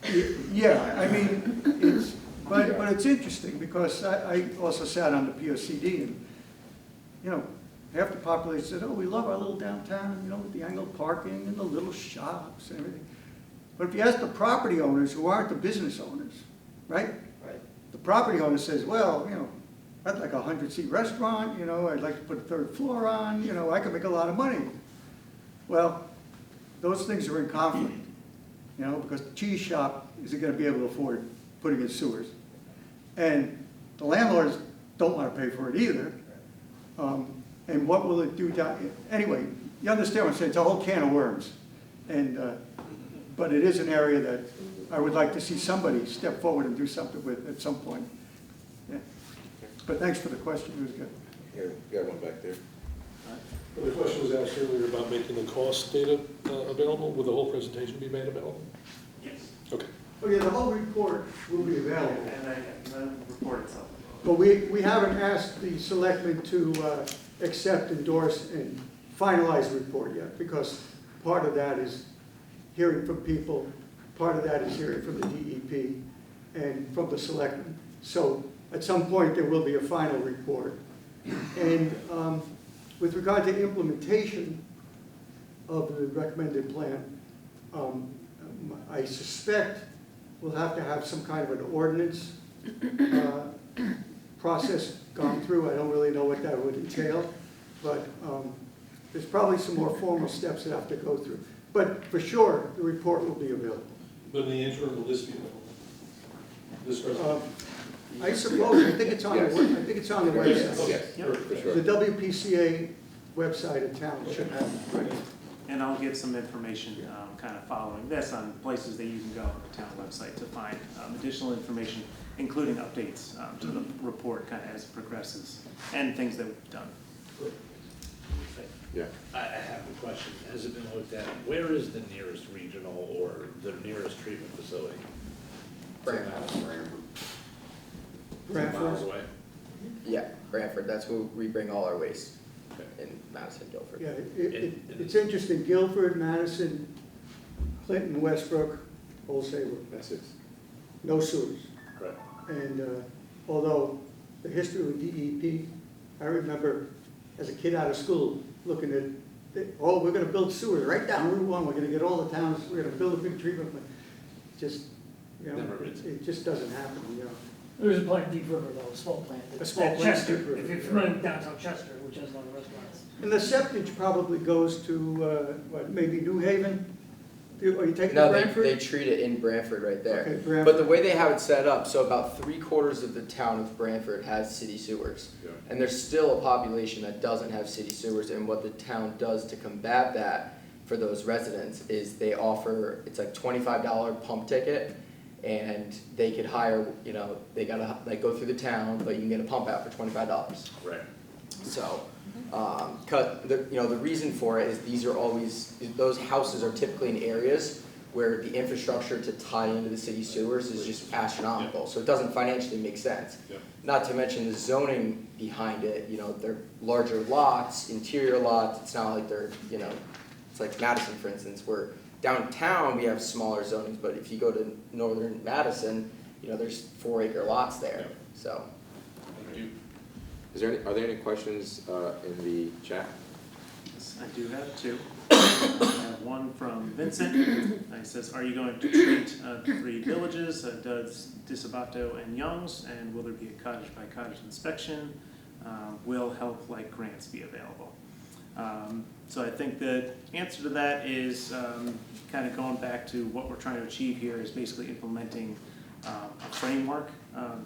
think. Yeah, I mean, but it's interesting because I also sat on the POCD and, you know, half the population said, oh, we love our little downtown, you know, with the angled parking and the little shops and everything. But if you ask the property owners who aren't the business owners, right? Right. The property owner says, well, you know, I'd like a 100-seat restaurant, you know, I'd like to put a third floor on, you know, I could make a lot of money. Well, those things are in conflict, you know, because the cheese shop isn't going to be able to afford putting in sewers. And the landlords don't want to pay for it either. And what will it do down, anyway, you understand what I'm saying, it's a whole can of worms. And, but it is an area that I would like to see somebody step forward and do something with at some point. Yeah. But thanks for the question, it was good. Here, we got one back there. Well, the question was asked earlier about making the cost data available. Will the whole presentation be made available? Yes. Okay. Oh yeah, the whole report will be available. And the report itself. But we haven't asked the selectmen to accept, endorse, and finalize the report yet, because part of that is hearing from people, part of that is hearing from the DEP and from the selectmen. So at some point, there will be a final report. And with regard to implementation of the recommended plan, I suspect we'll have to have some kind of an ordinance process gone through. I don't really know what that would entail, but there's probably some more formal steps that have to go through. But for sure, the report will be available. But in the interim, will this be available? This presentation? I suppose, I think it's on the, I think it's on the website. Yes, for sure. The WPCA website in town should have it. Right. And I'll get some information kind of following this on places that you can go on the town website to find additional information, including updates to the report kind of as it progresses and things that we've done. Yeah. I have a question. Has it been looked at? Where is the nearest regional or the nearest treatment facility? Brantford. 10 miles away? Yeah, Brantford, that's where we bring all our waste Okay. in Madison, Guilford. Yeah, it's interesting, Guilford, Madison, Clinton, Westbrook, Old Saybrook, That's it. no sewers. Correct. And although the history of DEP, I remember as a kid out of school looking at, oh, we're going to build sewers right down Route 1. We're going to get all the towns, we're going to build a big treatment plant. Just, you know, Never been. it just doesn't happen, you know. There's a plant in Deep River though, a small plant. A small At plant, Chester, Deep River, if you're yeah. familiar with downtown Chester, which has a lot of restaurants. And the septic probably goes to, what, maybe New Haven? Are you taking No, Brantford? they treat it in Brantford right there. Okay, Brantford. But the way they have it set up, so about 3/4 of the town of Brantford has city sewers. Yeah. And there's still a population that doesn't have city sewers, and what the town does to combat that for those residents is they offer, it's like $25 pump ticket, and they could hire, you know, they gotta like go through the town, but you can get a pump out for $25. Right. So, the reason for it is these are always, those houses are typically in areas where the infrastructure to tie into the city sewers is just astronomical, so it doesn't financially make sense. Yeah. Not to mention the zoning behind it, you know, they're larger lots, interior lots, it's not like they're, you know, it's like Madison, for instance, where downtown we have smaller zonings, but if you go to northern Madison, you know, there's 4-acre lots there, so. Thank you. Are there any questions in the chat? Yes, I do have two. I have one from Vincent. He says, are you going to treat 3 villages, Disabato and Youngs, and will there be a cottage-by-cottage inspection? Will help-like grants be available? So I think the answer to that is kind of going back to what we're trying to achieve here is basically implementing a framework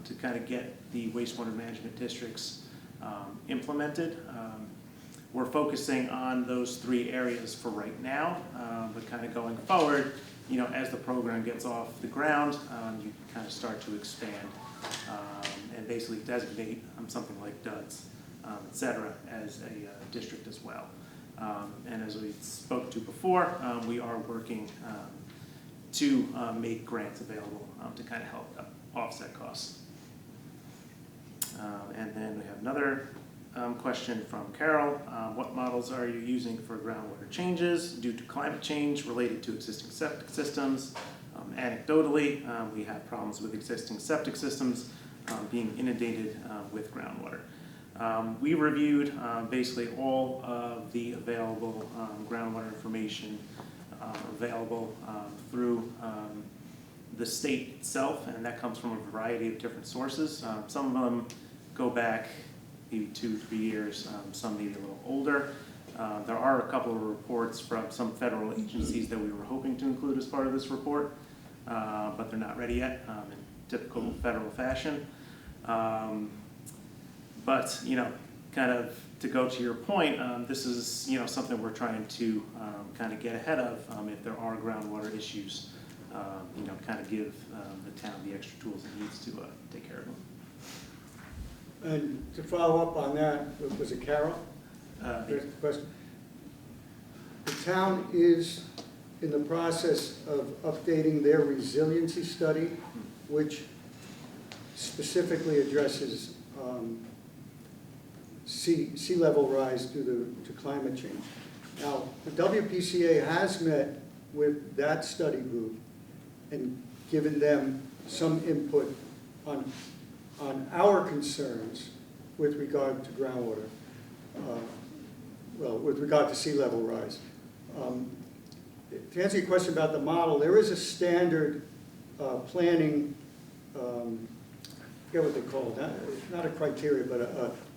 to kind of get the wastewater management districts implemented. we're focusing on those 3 areas for right now, but kind of going forward, you know, as the program gets off the ground, you kind of start to expand and basically designate something like DUDS, et cetera, as a district as well. And as we spoke to before, we are working to make grants available to kind of help offset costs. And then we have another question from Carol. What models are you using for groundwater changes due to climate change related to existing septic systems? Anecdotally, we have problems with existing septic systems being inundated with groundwater. We reviewed basically all of the available groundwater information available through the state itself, and that comes from a variety of different sources. Some of them go back maybe 2-3 years, some maybe a little older. There are a couple of reports from some federal agencies that we were hoping to include as part of this report, but they're not ready yet in typical federal fashion. But, you know, kind of to go to your point, this is, you know, something we're trying to kind of get ahead of if there are groundwater issues, you know, kind of give the town the extra tools it needs to take care of them. And to follow up on that, was it Carol? There's the question. The town is in the process of updating their resiliency study, which specifically addresses sea level rise due to climate change. Now, the WPCA has met with that study group and given them some input on our concerns with regard to groundwater, well, with regard to sea level rise. To answer your question about the model, there is a standard planning, I forget what they call it, not a criteria, but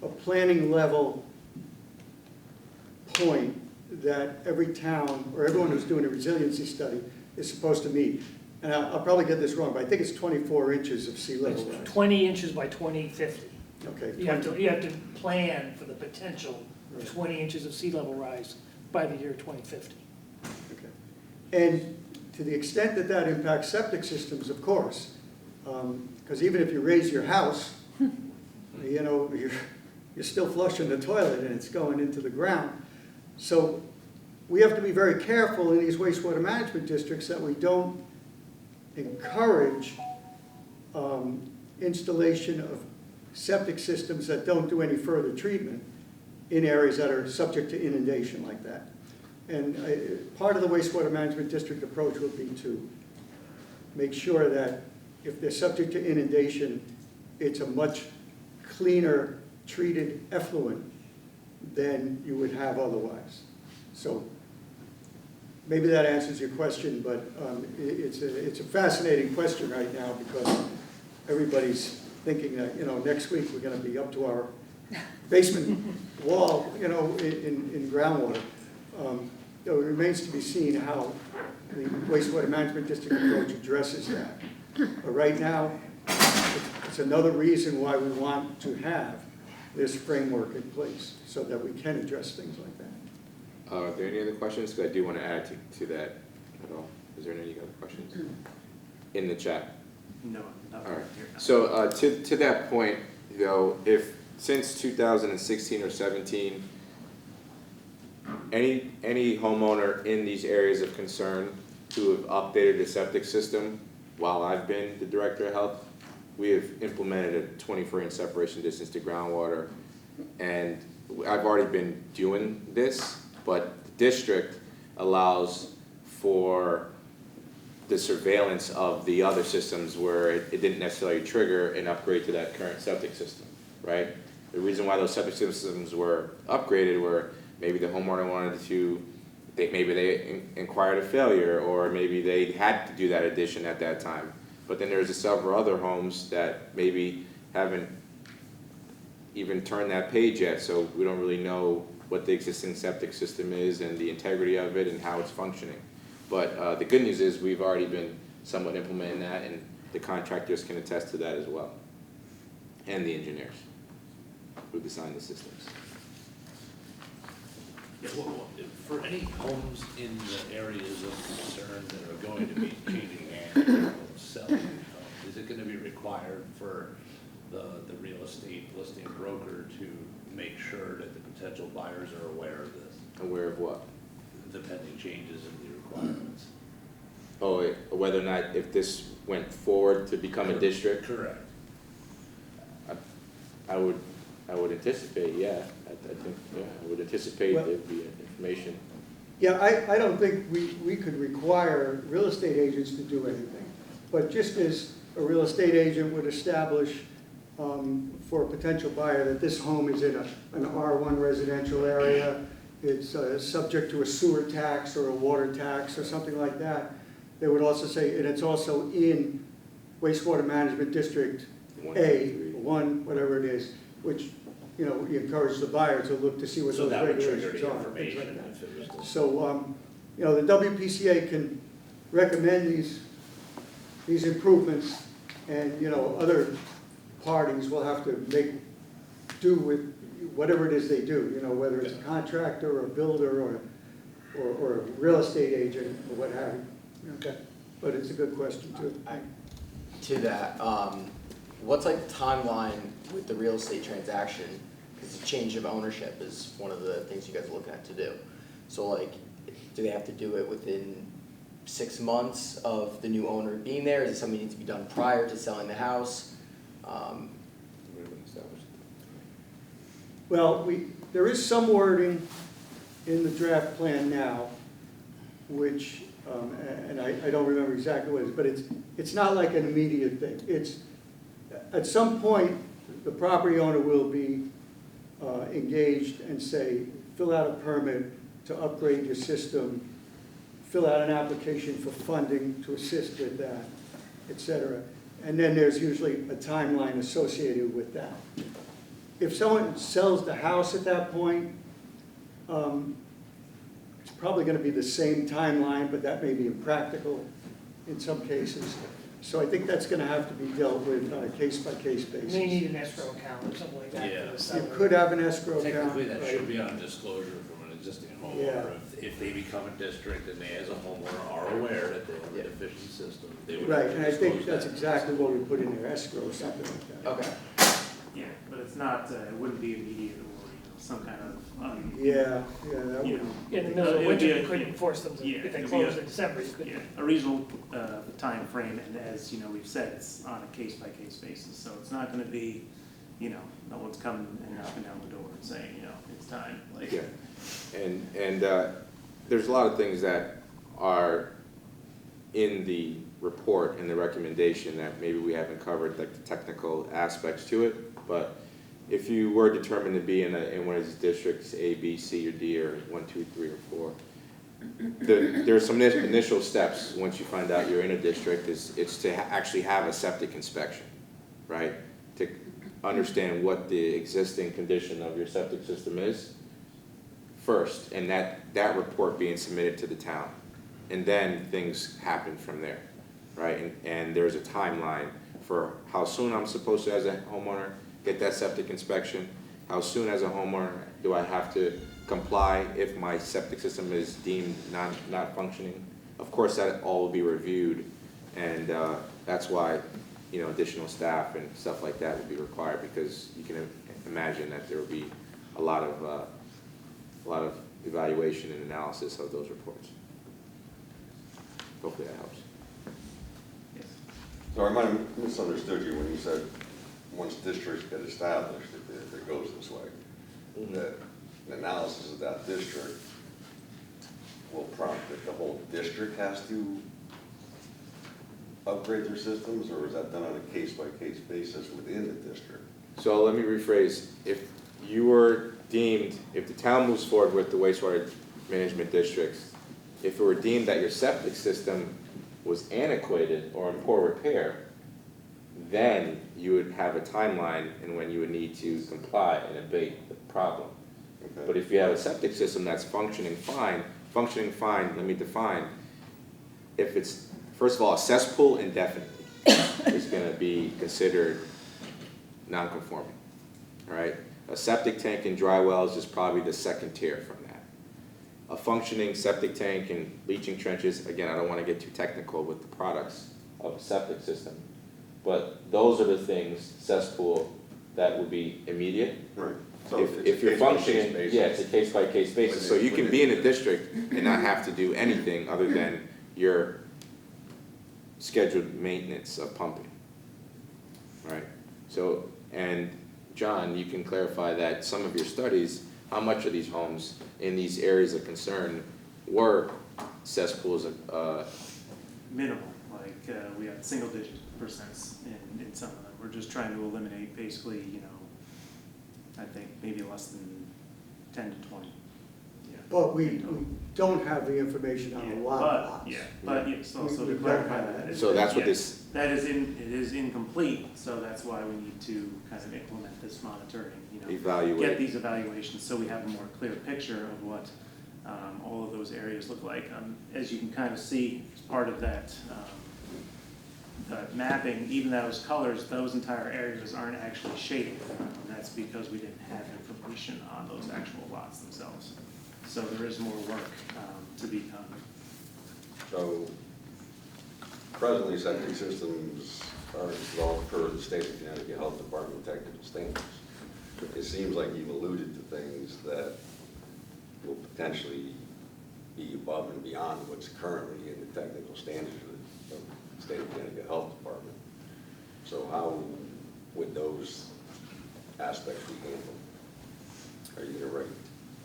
a planning level point that every town, or everyone who's doing a resiliency study is supposed to meet. And I'll probably get this wrong, but I think it's 24 inches of sea level rise. 20 inches by 2050. Okay. You have to plan for the potential of 20 inches of sea level rise by the year 2050. Okay. And to the extent that that impacts septic systems, of course, because even if you raise your house, you know, you're still flushing the toilet and it's going into the ground. So we have to be very careful in these wastewater management districts that we don't encourage installation of septic systems that don't do any further treatment in areas that are subject to inundation like that. And part of the wastewater management district approach would be to make sure that if they're subject to inundation, it's a much cleaner treated effluent than you would have otherwise. So maybe that answers your question, but it's a fascinating question right now because everybody's thinking that, you know, next week we're going to be up to our basement wall, you know, in groundwater. It remains to be seen how the wastewater management district approach addresses that. But right now, it's another reason why we want to have this framework in place so that we can address things like that. Are there any other questions? Because I do want to add to that at all. Is there any other questions in the chat? No, not All right. here. So to that point, you know, if since 2016 or 17, any homeowner in these areas of concern who have updated the septic system while I've been the director of health, we have implemented a 24-inch separation distance to groundwater, and I've already been doing this, but the district allows for the surveillance of the other systems where it didn't necessarily trigger an upgrade to that current septic system, right? The reason why those septic systems were upgraded were maybe the homeowner wanted to, maybe they inquired a failure, or maybe they had to do that addition at that time. But then there's several other homes that maybe haven't even turned that page yet, so we don't really know what the existing septic system is and the integrity of it and how it's functioning. But the good news is we've already been somewhat implementing that, and the contractors can attest to that as well, and the engineers who design the systems. Yeah, well, for any homes in the areas of concern that are going to be changing hands or selling, is it gonna be required for the real estate listing broker to make sure that the potential buyers are aware of this, Aware of what? the pending changes in the requirements? Oh, whether or not, if this went forward to become a district? Correct. I would anticipate, yeah, I think, yeah, I would anticipate Well- there'd be information. Yeah, I don't think we could require real estate agents to do anything. But just as a real estate agent would establish for a potential buyer that this home is in an R1 residential area, it's subject to a sewer tax or a water tax or something like that, they would also say, and it's also in wastewater management district A, 1, whatever it is, which, you know, we encourage the buyer to look to see what So those that would trigger regulations the are, things like information that. if it was. So, you know, the WPCA can recommend these improvements, and, you know, other parties will have to do with whatever it is they do, you know, whether it's a contractor or a builder or a real estate agent or what have you. Okay, but it's a good question too. To that, what's like the timeline with the real estate transaction? Because the change of ownership is one of the things you guys are looking at to do. So like, do they have to do it within 6 months of the new owner being there? Is it something that needs to be done prior to selling the house? Well, there is some wording in the draft plan now, which, and I don't remember exactly what it is, but it's not like an immediate thing. It's, at some point, the property owner will be engaged and say, fill out a permit to upgrade your system, fill out an application for funding to assist with that, et cetera. And then there's usually a timeline associated with that. If someone sells the house at that point, it's probably going to be the same timeline, but that may be impractical in some cases. So I think that's going to have to be dealt with on a case-by-case You basis. may need an escrow account or something like that Yeah. for the You seller. could have an escrow account. Technically, that right? should be on disclosure from an existing Yeah. homeowner. If they become a district and they, as a homeowner, are aware that they have a deficient system, they would Right, have to and I think disclose that's that. exactly what we put in there, escrow or something like that. Okay. Yeah, but it's not, it wouldn't be immediate or, some kind of, Yeah, that you would, know. In the middle of It would winter, be you couldn't force them to, yeah, if they it'd be closed a- in December, you couldn't. Yeah, a reasonable timeframe, and as, you know, we've said, it's on a case-by-case basis, so it's not gonna be, you know, no one's coming and knocking down the door and saying, you know, it's time, like. Yeah, and there's a lot of things that are in the report and the recommendation that maybe we haven't covered, like the technical aspects to it, but if you were determined to be in one of these districts, A, B, C, or D, or 1, 2, 3, or 4, there are some initial steps once you find out you're in a district. It's to actually have a septic inspection, right? To understand what the existing condition of your septic system is first, and that report being submitted to the town, and then things happen from there, right? And there's a timeline for how soon I'm supposed to, as a homeowner, get that septic inspection. How soon as a homeowner do I have to comply if my septic system is deemed not functioning? Of course, that all will be reviewed, and that's why, you know, additional staff and stuff like that will be required, because you can imagine that there will be a lot of evaluation and analysis of those reports. Hopefully that helps. Yes. So I might have misunderstood you when you said once districts get established, if it goes this way, that an analysis of that district will prompt that the whole district has to upgrade their systems, or is that done on a case-by-case basis within the district? So let me rephrase. If you were deemed, if the town moves forward with the wastewater management districts, if it were deemed that your septic system was antiquated or in poor repair, then you would have a timeline and when you would need to comply and abate the problem. Okay. But if you have a septic system that's functioning fine, let me define, if it's, first of all, a cesspool indefinitely is gonna be considered non-conforming, all right? A septic tank and dry wells is probably the second tier from that. a functioning septic tank and leaching trenches. Again, I don't want to get too technical with the products of a septic system, but those are the things, cesspool, that would be immediate. Right. So it's If you're case-by-case functioning, basis. yeah, it's a case-by-case basis, so you can be in a district and not have to do anything other than your scheduled maintenance of pumping, right? So, and John, you can clarify that some of your studies, how much of these homes in these areas of concern were cesspools, Minimal, like, we had single-digit percents in some of them. We're just trying to eliminate basically, you know, I think maybe less than 10 to 20. Yeah. But we don't have the information on a Yeah, lot but- of lots. Yeah, but yes, also We to don't clarify have that. that. so that's what yeah, this, That is it is incomplete, so that's why we need to kind of implement this monitoring, you know. evaluate. Get these evaluations so we have a more clear picture of what all of those areas look like. As you can kind of see, as part of that the mapping, even those colors, those entire areas aren't actually shaded. That's because we didn't have information on those actual lots themselves. So there is more work to be done. So presently, septic systems are developed per the state of Connecticut Health Department technical standards. It seems like you've alluded to things that will potentially be above and beyond what's currently in the technical standards of the state of Connecticut Health Department. So how would those aspects be handled? Are you going to write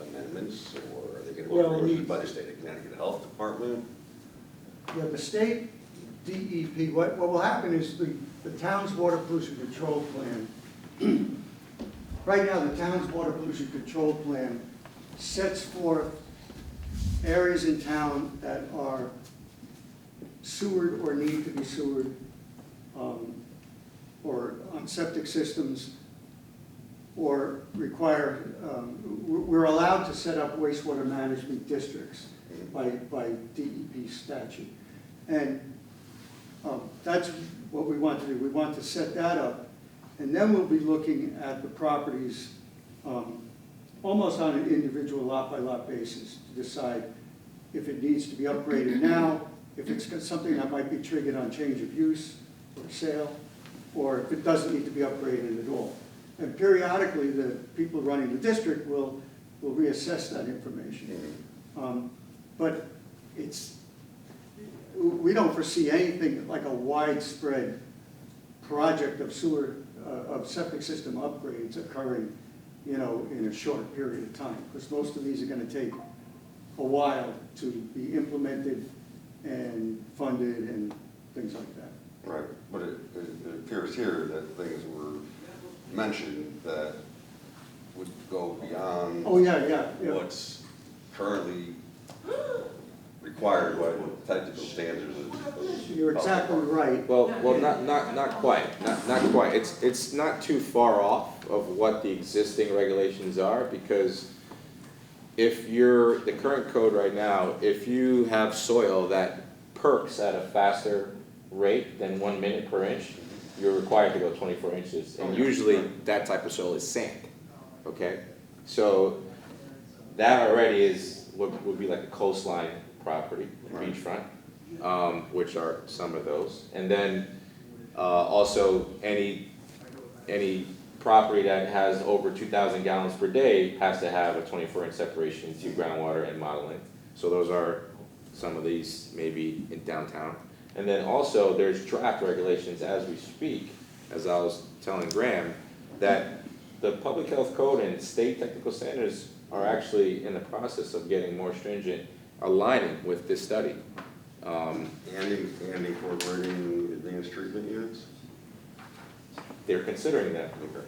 amendments, or are they going to be approved by the state of Connecticut Health Department? Yeah, the state DEP, what will happen is the town's water pollution control plan, right now, the town's water pollution control plan sets forth areas in town that are sewered or need to be sewered, or on septic systems, or require, we're allowed to set up wastewater management districts by DEP statute. And that's what we want to do. We want to set that up, and then we'll be looking at the properties almost on an individual lot-by-lot basis to decide if it needs to be upgraded now, if it's got something that might be triggered on change of use or sale, or if it doesn't need to be upgraded at all. And periodically, the people running the district will reassess that information. But we don't foresee anything like a widespread project of of septic system upgrades occurring, you know, in a short period of time, because most of these are going to take a while to be implemented and funded and things like that. Right, but it appears here that things were mentioned that would go beyond Oh, yeah. what's currently required by the technical standards of. You're exactly right. Well, not quite, not quite. It's not too far off of what the existing regulations are, because if the current code right now, if you have soil that perks at a faster rate than 1 minute per inch, you're required to go 24 inches. And usually that type of soil is sand, okay? So that already is what would be like a coastline property, beachfront, which are some of those. And then also any property that has over 2,000 gallons per day has to have a 24-inch separation to groundwater and modeling. So those are some of these maybe in downtown. And then also there's draft regulations as we speak, as I was telling Graham, that the public health code and state technical standards are actually in the process of getting more stringent, aligning with this study. And incorporating advanced treatment units? They're considering that. Okay.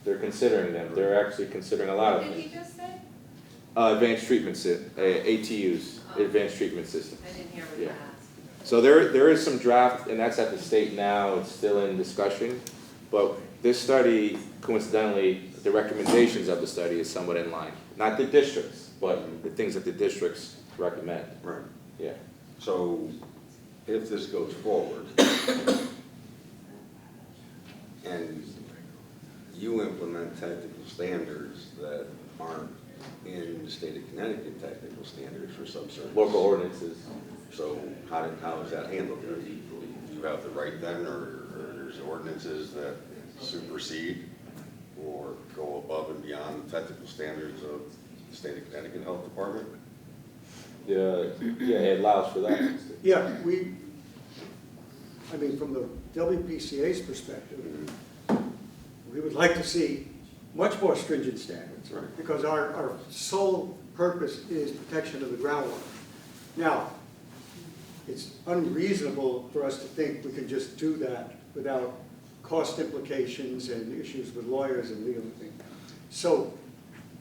They're considering them. They're actually considering a lot of What did things. you just say? Advanced treatment, ATUs, advanced treatment system. I didn't hear what Yeah. you asked. So there is some draft, and that's at the state now, it's still in discussion. But this study, coincidentally, the recommendations of the study is somewhat in line. Not the districts, but the things that the districts recommend. Right. Yeah. So if this goes forward and you implement technical standards that aren't in the state of Connecticut technical standards for subsurface. Local ordinances. So how is that handled? Do you have the right then, or there's ordinances that supersede or go above and beyond the technical standards of the state of Connecticut Health Department? Yeah, it allows for that. Yeah, I mean, from the WPCA's perspective, we would like to see much more stringent standards, Right. because our sole purpose is protection of the groundwater. Now, it's unreasonable for us to think we can just do that without cost implications and issues with lawyers and legal things. So,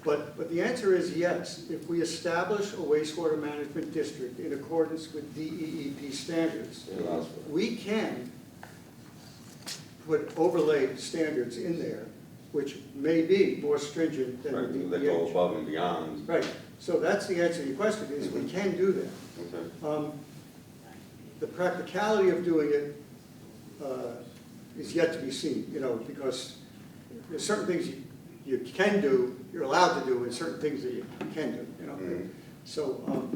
but the answer is yes. If we establish a wastewater management district in accordance with DEEP standards, It allows for it. we can put overlay standards in there, which may be more stringent than Right, the that go DEH. above and beyond. Right, so that's the answer to your question, is we can do that. Okay. The practicality of doing it is yet to be seen, because there's certain things you can do, you're allowed to do, and certain things that you can do, Mhm. So,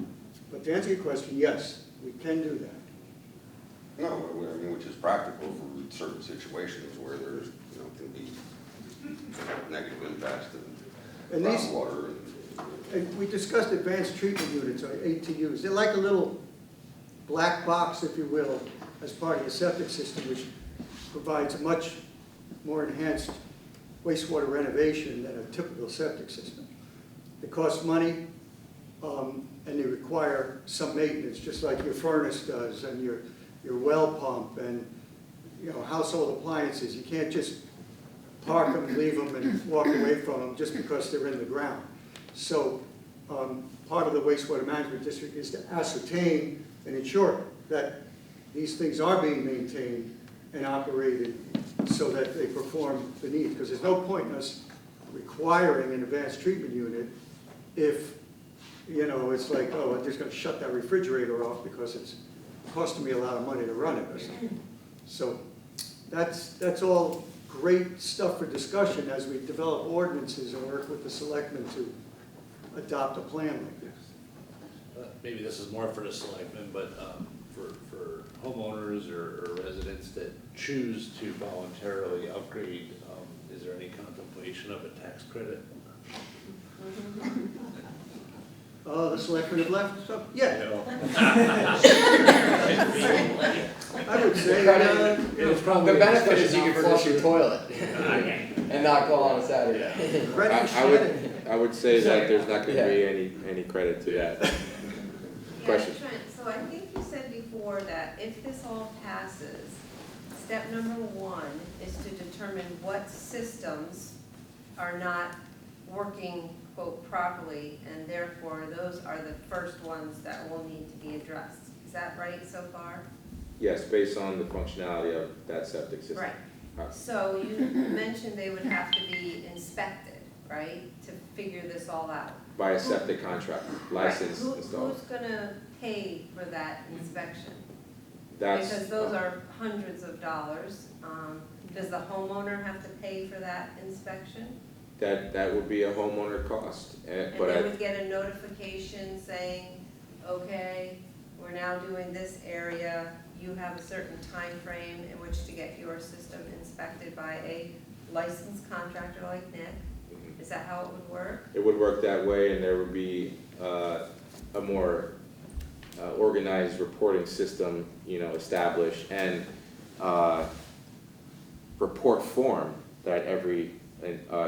but to answer your question, yes, we can do that. No, I mean, which is practical for certain situations where there's, can be negative impacts to And these- groundwater and. And we discussed advanced treatment units, or ATUs. They're like a little black box, if you will, as part of your septic system, which provides a much more enhanced wastewater renovation than a typical septic system. They cost money, and they require some maintenance, just like your furnace does, and your well pump, and household appliances. You can't just park them, leave them, and walk away from them just because they're in the ground. So part of the wastewater management district is to ascertain and ensure that these things are being maintained and operated so that they perform the needs. Because there's no point in us requiring an advanced treatment unit if, it's like, oh, I'm just going to shut that refrigerator off because it's costing me a lot of money to run it or something. So that's all great stuff for discussion as we develop ordinances and work with the selectmen to adopt a plan like this. Maybe this is more for the selectmen, but for homeowners or residents that choose to voluntarily upgrade, is there any contemplation of a tax credit? The selectmen have left, so, yeah, I would say, It's probably The a benefit is discussion you not can for flush this your year. toilet and not go on a Saturday. Brett Shannon. I would say that there's not gonna be any credit to that. Yeah, Question. Trent, so I think you said before that if this all passes, step number one is to determine what systems are not working, quote, properly, and therefore those are the first ones that will need to be addressed. Is that right so far? Yes, based on the functionality of that septic system. Right. So you mentioned they would have to be inspected, right, to figure this all out? By a septic contractor, licensed, Right. installed. Who's gonna pay for that inspection? That's, Because those are hundreds of dollars. Does the homeowner have to pay for that inspection? that would be a homeowner cost, And but they I, would get a notification saying, okay, we're now doing this area, you have a certain time frame in which to get your system inspected by a licensed contractor like Nick? Is that how it would work? it would work that way, and there would be a more organized reporting system, established, and report form that every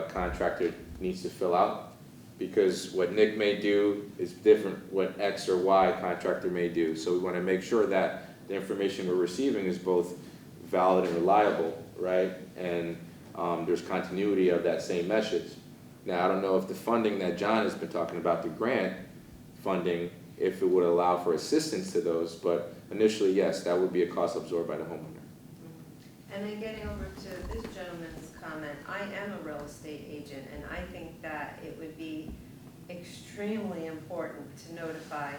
contractor needs to fill out, because what Nick may do is different what X or Y contractor may do. So we want to make sure that the information we're receiving is both valid and reliable, right? And there's continuity of that same message. Now, I don't know if the funding that John has been talking about, the grant funding, if it would allow for assistance to those, but initially, yes, that would be a cost absorbed by the homeowner. And then getting over to this gentleman's comment, I am a real estate agent, and I think that it would be extremely important to notify,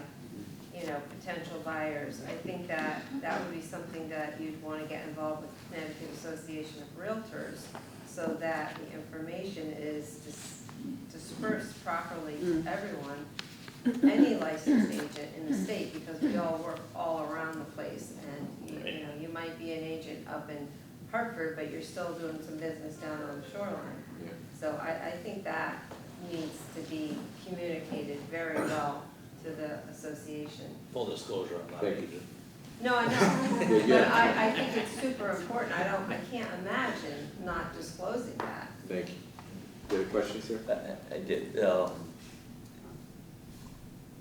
potential buyers. I think that would be something that you'd want to get involved with the Connecticut Association of Realtors, so that the information is dispersed properly to everyone, any licensed agent in the state, because we all work all around the place. And, you know, you might be an agent up in Hartford, but you're still doing some business down on the shoreline. Yeah. So I think that needs to be communicated very well to the association. Full disclosure, I'm not an Thank you. agent. No, I know, but I think it's super important. I can't imagine not disclosing that. Thank you. Do you have a question, sir? I did.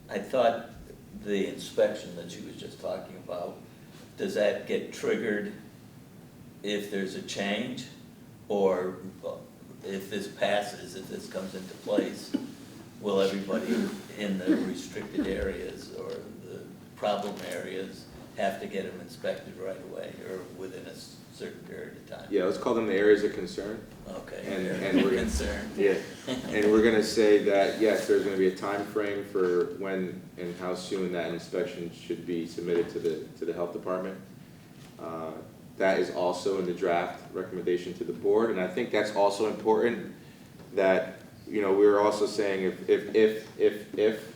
I thought the inspection that she was just talking about, does that get triggered if there's a change? Or if this passes, if this comes into place, will everybody in the restricted areas or the problem areas have to get them inspected right away or within a certain period of time? Yeah, let's call them the areas of concern. Okay, And we're concerned. Yeah, and we're gonna say that, yes, there's gonna be a time frame for when and how soon that inspection should be submitted to the health department. That is also in the draft recommendation to the board, and I think that's also important that, you know, we're also saying if,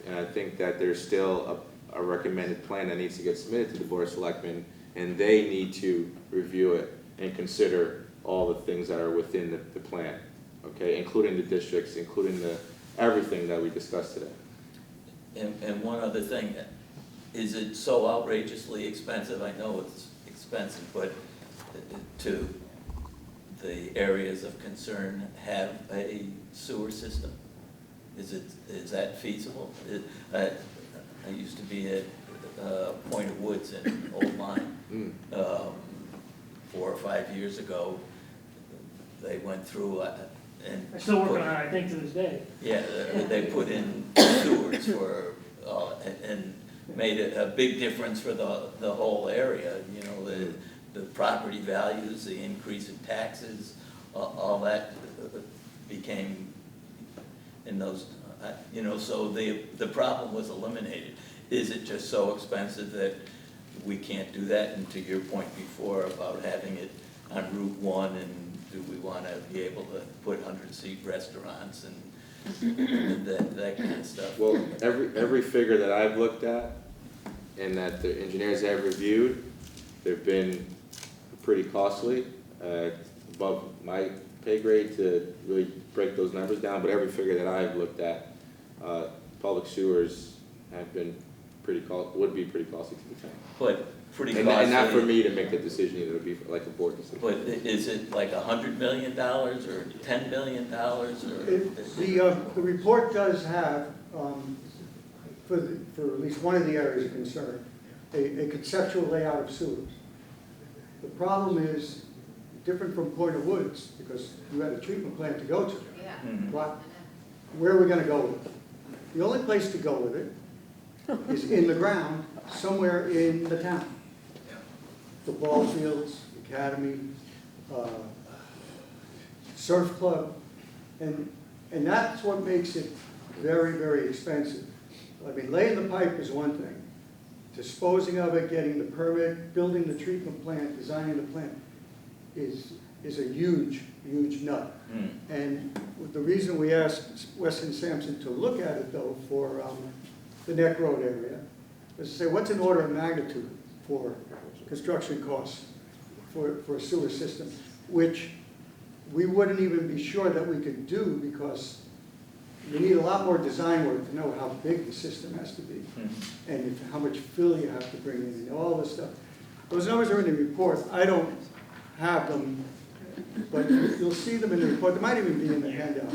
and I think that there's still a recommended plan that needs to get submitted to the Board of Selectmen, and they need to review it and consider all the things that are within the plan, okay, including the districts, including everything that we discussed today. And one other thing, is it so outrageously expensive? I know it's expensive, but to the areas of concern have a sewer system? Is that feasible? I used to be at Point of Woods in Old Line. 4 or 5 years ago, they went through and They're still working on it, I think, to this day. yeah, they put in sewers for, and made a big difference for the whole area, you know, the property values, the increase in taxes, all that became in those, you know, so the problem was eliminated. Is it just so expensive that we can't do that? And to your point before about having it on Route 1, and do we want to be able to put 100-seat restaurants and that kind of stuff? Well, every figure that I've looked at and that the engineers have reviewed, they've been pretty costly, above my pay grade to really break those numbers down, but every figure that I've looked at, public sewers have been would be pretty costly to the town. But pretty costly. And not for me to make the decision, either. It would be like a board decision. But is it like $100 million or $10 million or? The report does have, for at least one of the areas of concern, a conceptual layout of sewers. The problem is different from Point of Woods, because you had a treatment plant to go to. Yeah. But where are we going to go with it? The only place to go with it is in the ground, somewhere in the town. The ball fields, academy, surf club, and that's what makes it very, very expensive. I mean, laying the pipe is one thing. Disposing of it, getting the permit, building the treatment plant, designing the plant is a huge, huge nut. And the reason we asked Weston Sampson to look at it, though, for the Neck Road area, is to say, what's an order of magnitude for construction costs for a sewer system, which we wouldn't even be sure that we could do, because you need a lot more design work to know how big the system has to be, and how much fill you have to bring in, and all this stuff. Those numbers are in the report. I don't have them, but you'll see them in the report. They might even be in the handout.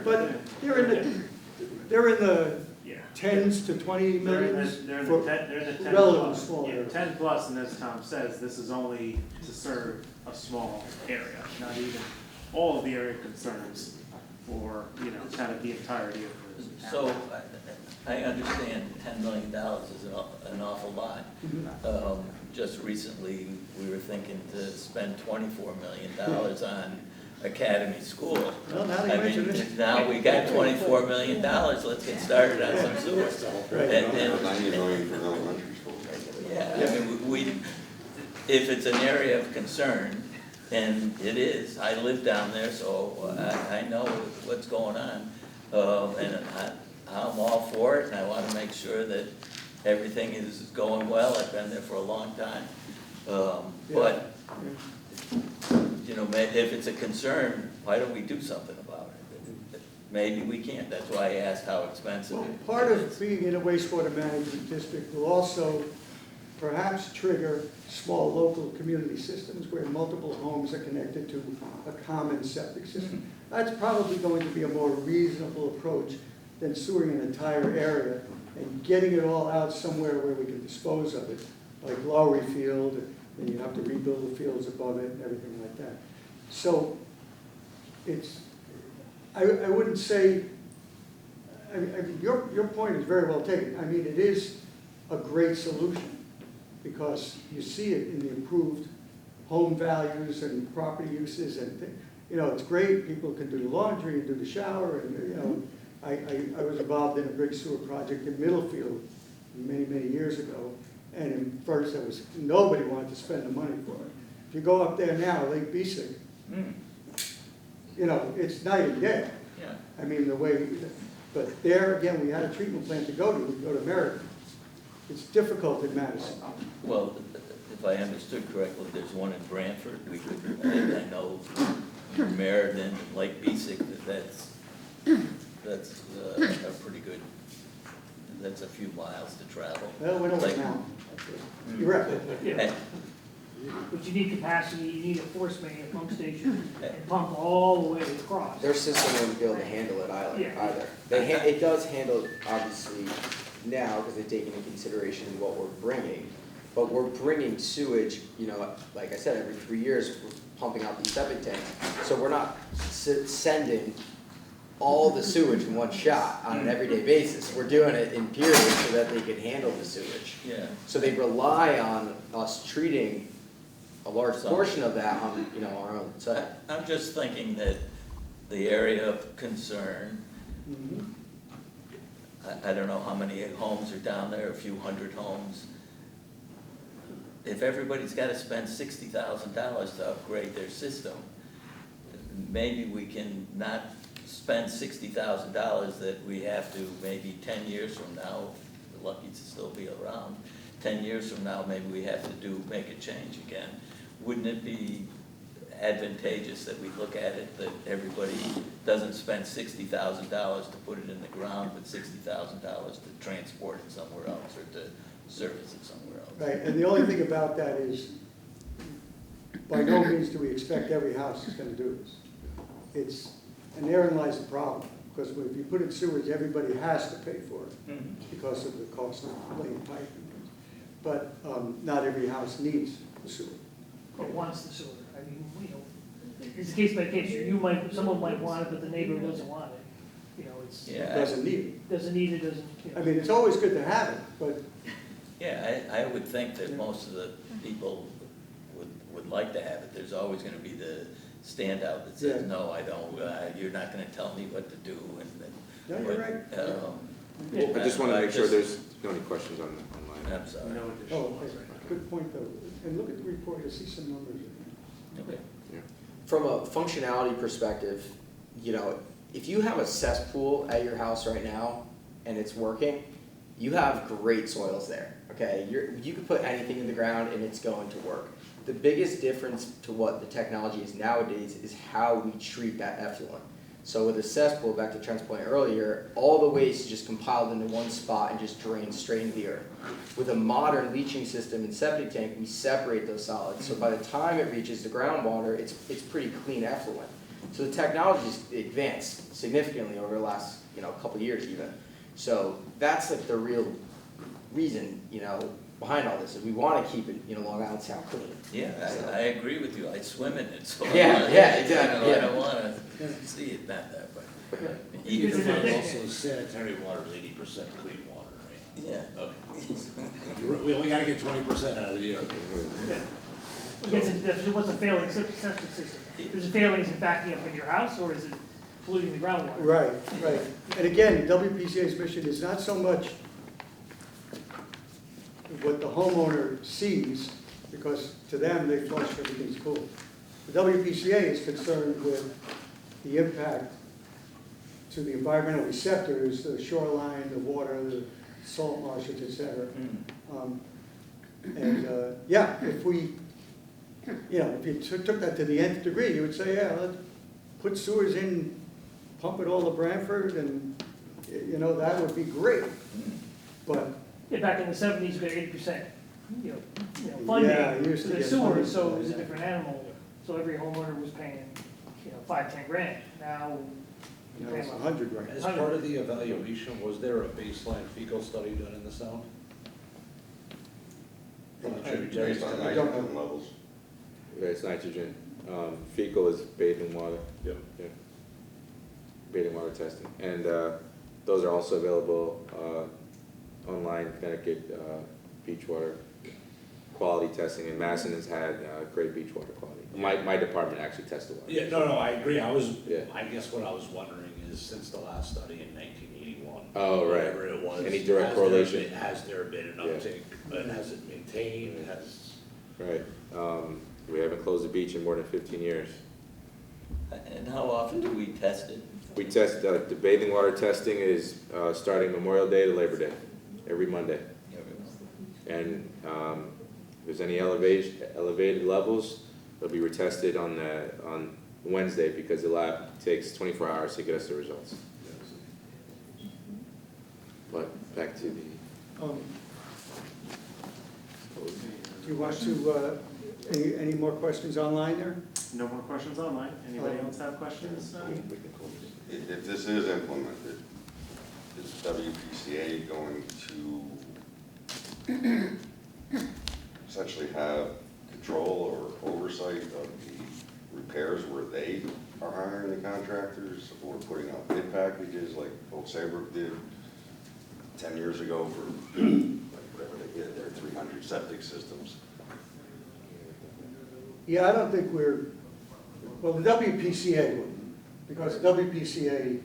But they're in the tens to 20 millions. They're in for the 10 relatively plus. small Yeah, area. 10 plus, and as Tom says, this is only to serve a small area, not even all of the area concerns for, you know, kind of the entirety of the town. So I understand $10 million is an awful lot. Just recently, we were thinking to spend $24 million on Academy School. Well, now that you I mention mean, it. now we got $24 million, let's get started on some sewers. And- 90 million for elementary school. Yeah, I mean, if it's an area of concern, and it is, I live down there, so I know what's going on. And I'm all for it, and I wanna make sure that everything is going well. I've been there for a long time. But, you know, if it's a concern, why don't we do something about it? Maybe we can't, that's why I asked how expensive Well, it is. part of being in a wastewater management district will also perhaps trigger small local community systems where multiple homes are connected to a common septic system. That's probably going to be a more reasonable approach than sewering an entire area and getting it all out somewhere where we can dispose of it, like Lowry Field, and you have to rebuild the fields above it and everything like that. So it's, I wouldn't say, I mean, your point is very well taken. I mean, it is a great solution because you see it in the improved home values and property uses and, you know, it's great. People can do the laundry and do the shower and, you know, I was involved in a big sewer project in Middlefield many, many years ago. And at first nobody wanted to spend the money for it. If you go up there now, Lake Bisic, you know, it's night and day. Yeah. I mean, the way, but there, again, we had a treatment plant to go to, we go to Meriden. It's difficult in Madison. Well, if I understood correctly, there's one in Branford. We could, I know Meriden and Lake Bisic, that's a pretty good, that's a few miles to travel. Well, we don't Like- now. You're right. Yeah. But you need capacity, you need a force main, a pump station, and pump all the way across. Their system wouldn't be able to handle it Yeah. either. It does handle it, obviously, now, because they take into consideration what we're bringing. But we're bringing sewage, you know, like I said, every 3 years, we're pumping out these septic tanks. So we're not sending all the sewage in one shot on an everyday basis. We're doing it in periods so that they can handle the sewage. Yeah. So they rely on us treating a large portion of that on, you know, our own site. I'm just thinking that the area of concern, I don't know how many homes are down there, a few hundred homes. If everybody's gotta spend $60,000 to upgrade their system, maybe we can not spend $60,000 that we have to maybe 10 years from now, if we're lucky to still be around, 10 years from now, maybe we have to make a change again. Wouldn't it be advantageous that we look at it, that everybody doesn't spend $60,000 to put it in the ground, but $60,000 to transport it somewhere else or to service it somewhere else? Right, and the only thing about that is, by no means do we expect every house is gonna do this. And therein lies the problem, because if you put in sewage, everybody has to pay for it because of the cost of laying pipe and things. But not every house needs the sewer. Or wants the sewer. I mean, you know, it's a case by case. Someone might want it, but the neighbor doesn't want it. You know, It doesn't need it. doesn't need it, doesn't, you know. I mean, it's always good to have it, but Yeah, I would think that most of the people would like to have it. There's always gonna be the standout that says, Yeah. no, I don't, you're not gonna tell me what to do, no, and, you're right. I just want to make sure there's no any questions online. I'm sorry. No Oh, additional okay. ones, right? Good point, though. And look at the report, you'll see some numbers. Okay. From a functionality perspective, you know, if you have a cesspool at your house right now and it's working, you have great soils there, okay? You can put anything in the ground and it's going to work. The biggest difference to what the technology is nowadays is how we treat that effluent. So with a cesspool, back to Trent's point earlier, all the waste is just compiled into one spot and just drained straight into the earth. With a modern leaching system and septic tank, we separate those solids. So by the time it reaches the groundwater, it's pretty clean effluent. So the technology's advanced significantly over the last, you know, couple years even. So that's like the real reason, you know, behind all this, is we want to keep it, you know, Long Island Sound clean. Yeah, I agree with you. I swim in it, so. Yeah, exactly, I yeah. don't wanna see it not that way. You can find Also, sanitary water is 80% clean water, right? Yeah. Okay. We only gotta get 20% out of the earth. What's a failing septic system? Is it failing, is it backing up in your house, or is it polluting the groundwater? Right, right. And again, WPCA's mission is not so much what the homeowner sees, because to them, they flush, everything's cool. The WPCA is concerned with the impact to to the environmental receptors, the shoreline, the water, the salt marshes, et cetera. Yeah, if we, if you took that to the nth degree, you would say, yeah, let's put sewers in, pump it all to Branford, and, that would be great. But, Yeah, back in the seventies, we got 80%, Yeah, funding you used to to the get sewers, funding so for it was a that. different animal. So every homeowner was paying, $5-10 grand. Now, it's 100 right As part of the evaluation, was there a baseline fecal study done in the sound? From the tributaries? Based on I don't nitrogen levels. Yeah, it's nitrogen. Fecal is bathing water. Yep. Yeah. Bathing water testing. And those are also available online, Connecticut beach water quality testing. And Madison has had great beach water quality. My department actually tested water. Yeah, no, I agree. Yeah. I guess what I was wondering is, since the last study in 1981. Oh, right. Whatever it was. Any direct correlation? Has there been an Yeah. uptick? Has it maintained? Right. We haven't closed the beach in more than 15 years. And how often do we test it? We test, the bathing water testing is starting Memorial Day to Labor Day, every Monday. And if there's any elevated levels, they'll be retested on Wednesday, because the lab takes 24 hours to get us the results. But back to the... Do you want to, any more questions online there? No more questions online. Anybody else have questions? If this is implemented, is WPCA going to essentially have control or oversight of the repairs where they are hiring the contractors or putting out bid packages like Old Saybrook did 10 years ago for whatever they did, their 300 septic systems? Yeah, I don't think well, the WPCA wouldn't, because WPCA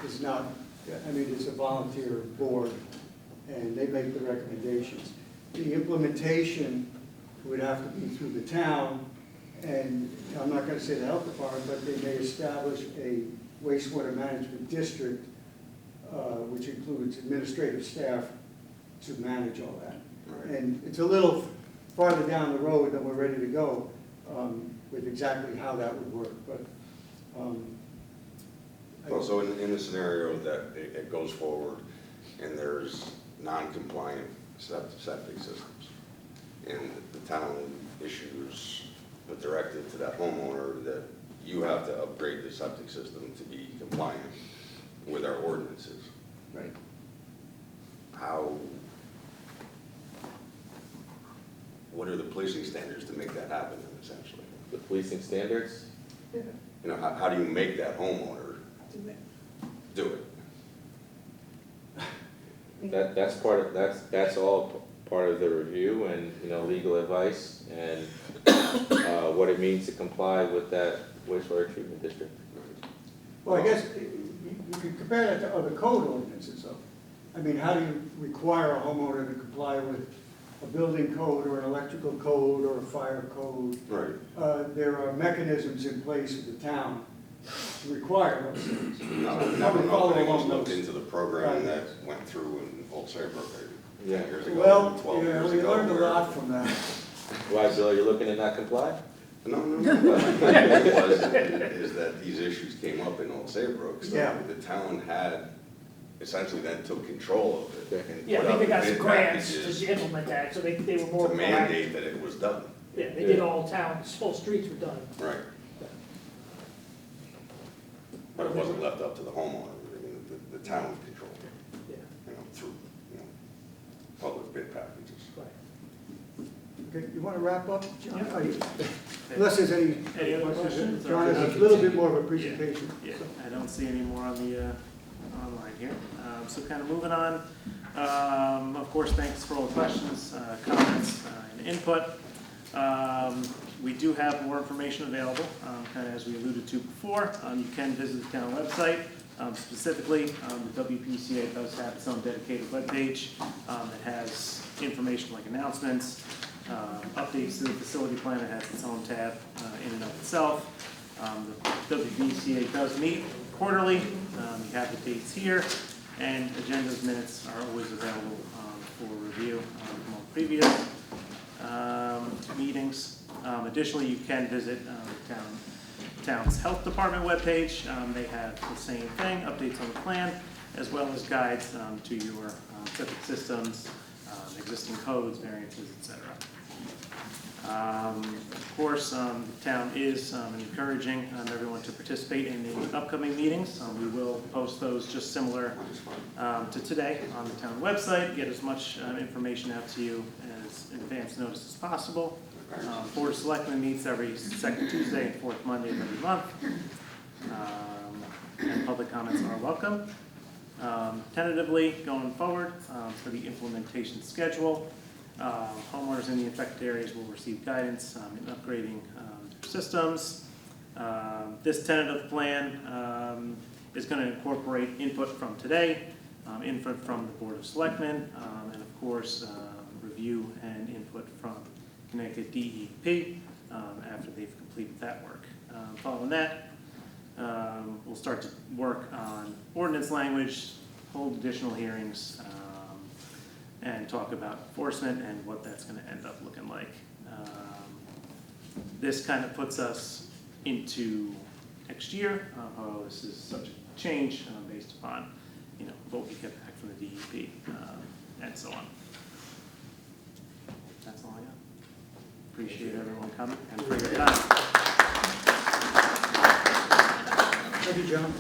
is not, it's a volunteer board, and they make the recommendations. The implementation would have to be through the town, and I'm not going to say the health department, but they may establish a wastewater management district, which includes administrative staff to manage all that. Right. And it's a little farther down the road than we're ready to go with exactly how that would work, but. Well, so in the scenario that it goes forward and there's non-compliant septic systems, and the town issues a directive to that homeowner that you have to upgrade the septic system to be compliant with our ordinances. Right. What are the policing standards to make that happen, essentially? The policing standards? Yeah. How do you make that homeowner do it? That's all part of the review, and, legal advice, and what it means to comply with that wastewater treatment district. Well, I guess you could compare that to other code ordinances, though. How do you require a homeowner to comply with a building code or an electrical code or a fire code? Right. There are mechanisms in place for the town to require those things. No, So I we never know follow if anyone's along looked those. into the program Right. that went through in Old Saybrook 10 years ago, Well, 12 years we ago. learned a where- lot from that. Why, Bill, you're looking to not comply? No. What it was is that these issues came up in Old Saybrook, so Yeah. the town had essentially then took control of it and Yeah, put I out think they got bid some grants packages to implement that, so they were more to proactive. mandate that it was done. Yeah, they did all towns, whole streets were done. Right. But it wasn't left up to the homeowner. The town controlled it, Yeah, through, public bid packages. right. Okay, you want to wrap up, John? Yeah. Are you- Unless there's any Other questions? John has a little bit more of a presentation. Yeah, I don't see any more on the, online here. So kind of moving on. Of course, thanks for all the questions, comments, and input. We do have more information available, kind of as we alluded to before. You can visit the town website. Specifically, the WPCA does have its own dedicated webpage that has information like announcements, updates to the facility plan. It has its own tab in and of itself. The WPCA does meet quarterly. You have the dates here, and agendas minutes are always available for review from all previous meetings. Additionally, you can visit town's health department webpage. They have the same thing, updates on the plan, as well as guides to your septic systems, existing codes, variances, etc. Of course, the town is encouraging everyone to participate in the upcoming meetings. We will post those just similar to today on the town website, get as much information out to you as in advance notice as possible. Board of Selectmen meets every second Tuesday and fourth Monday of every month. And public comments are welcome. Tentatively, going forward, for the implementation schedule, homeowners in the affected areas will receive guidance in upgrading their systems. This tentative plan is going to incorporate input from today, input from the Board of Selectmen, and of course, review and input from Connecticut DEP after they've completed that work. Following that, we'll start to work on ordinance language, hold additional hearings, and talk about enforcement and what that's going to end up looking like. This kind of puts us into next year. This is subject to change based upon what we get back from the DEP and so on. That's all I got. Appreciate everyone coming and for your time. Thank you, John.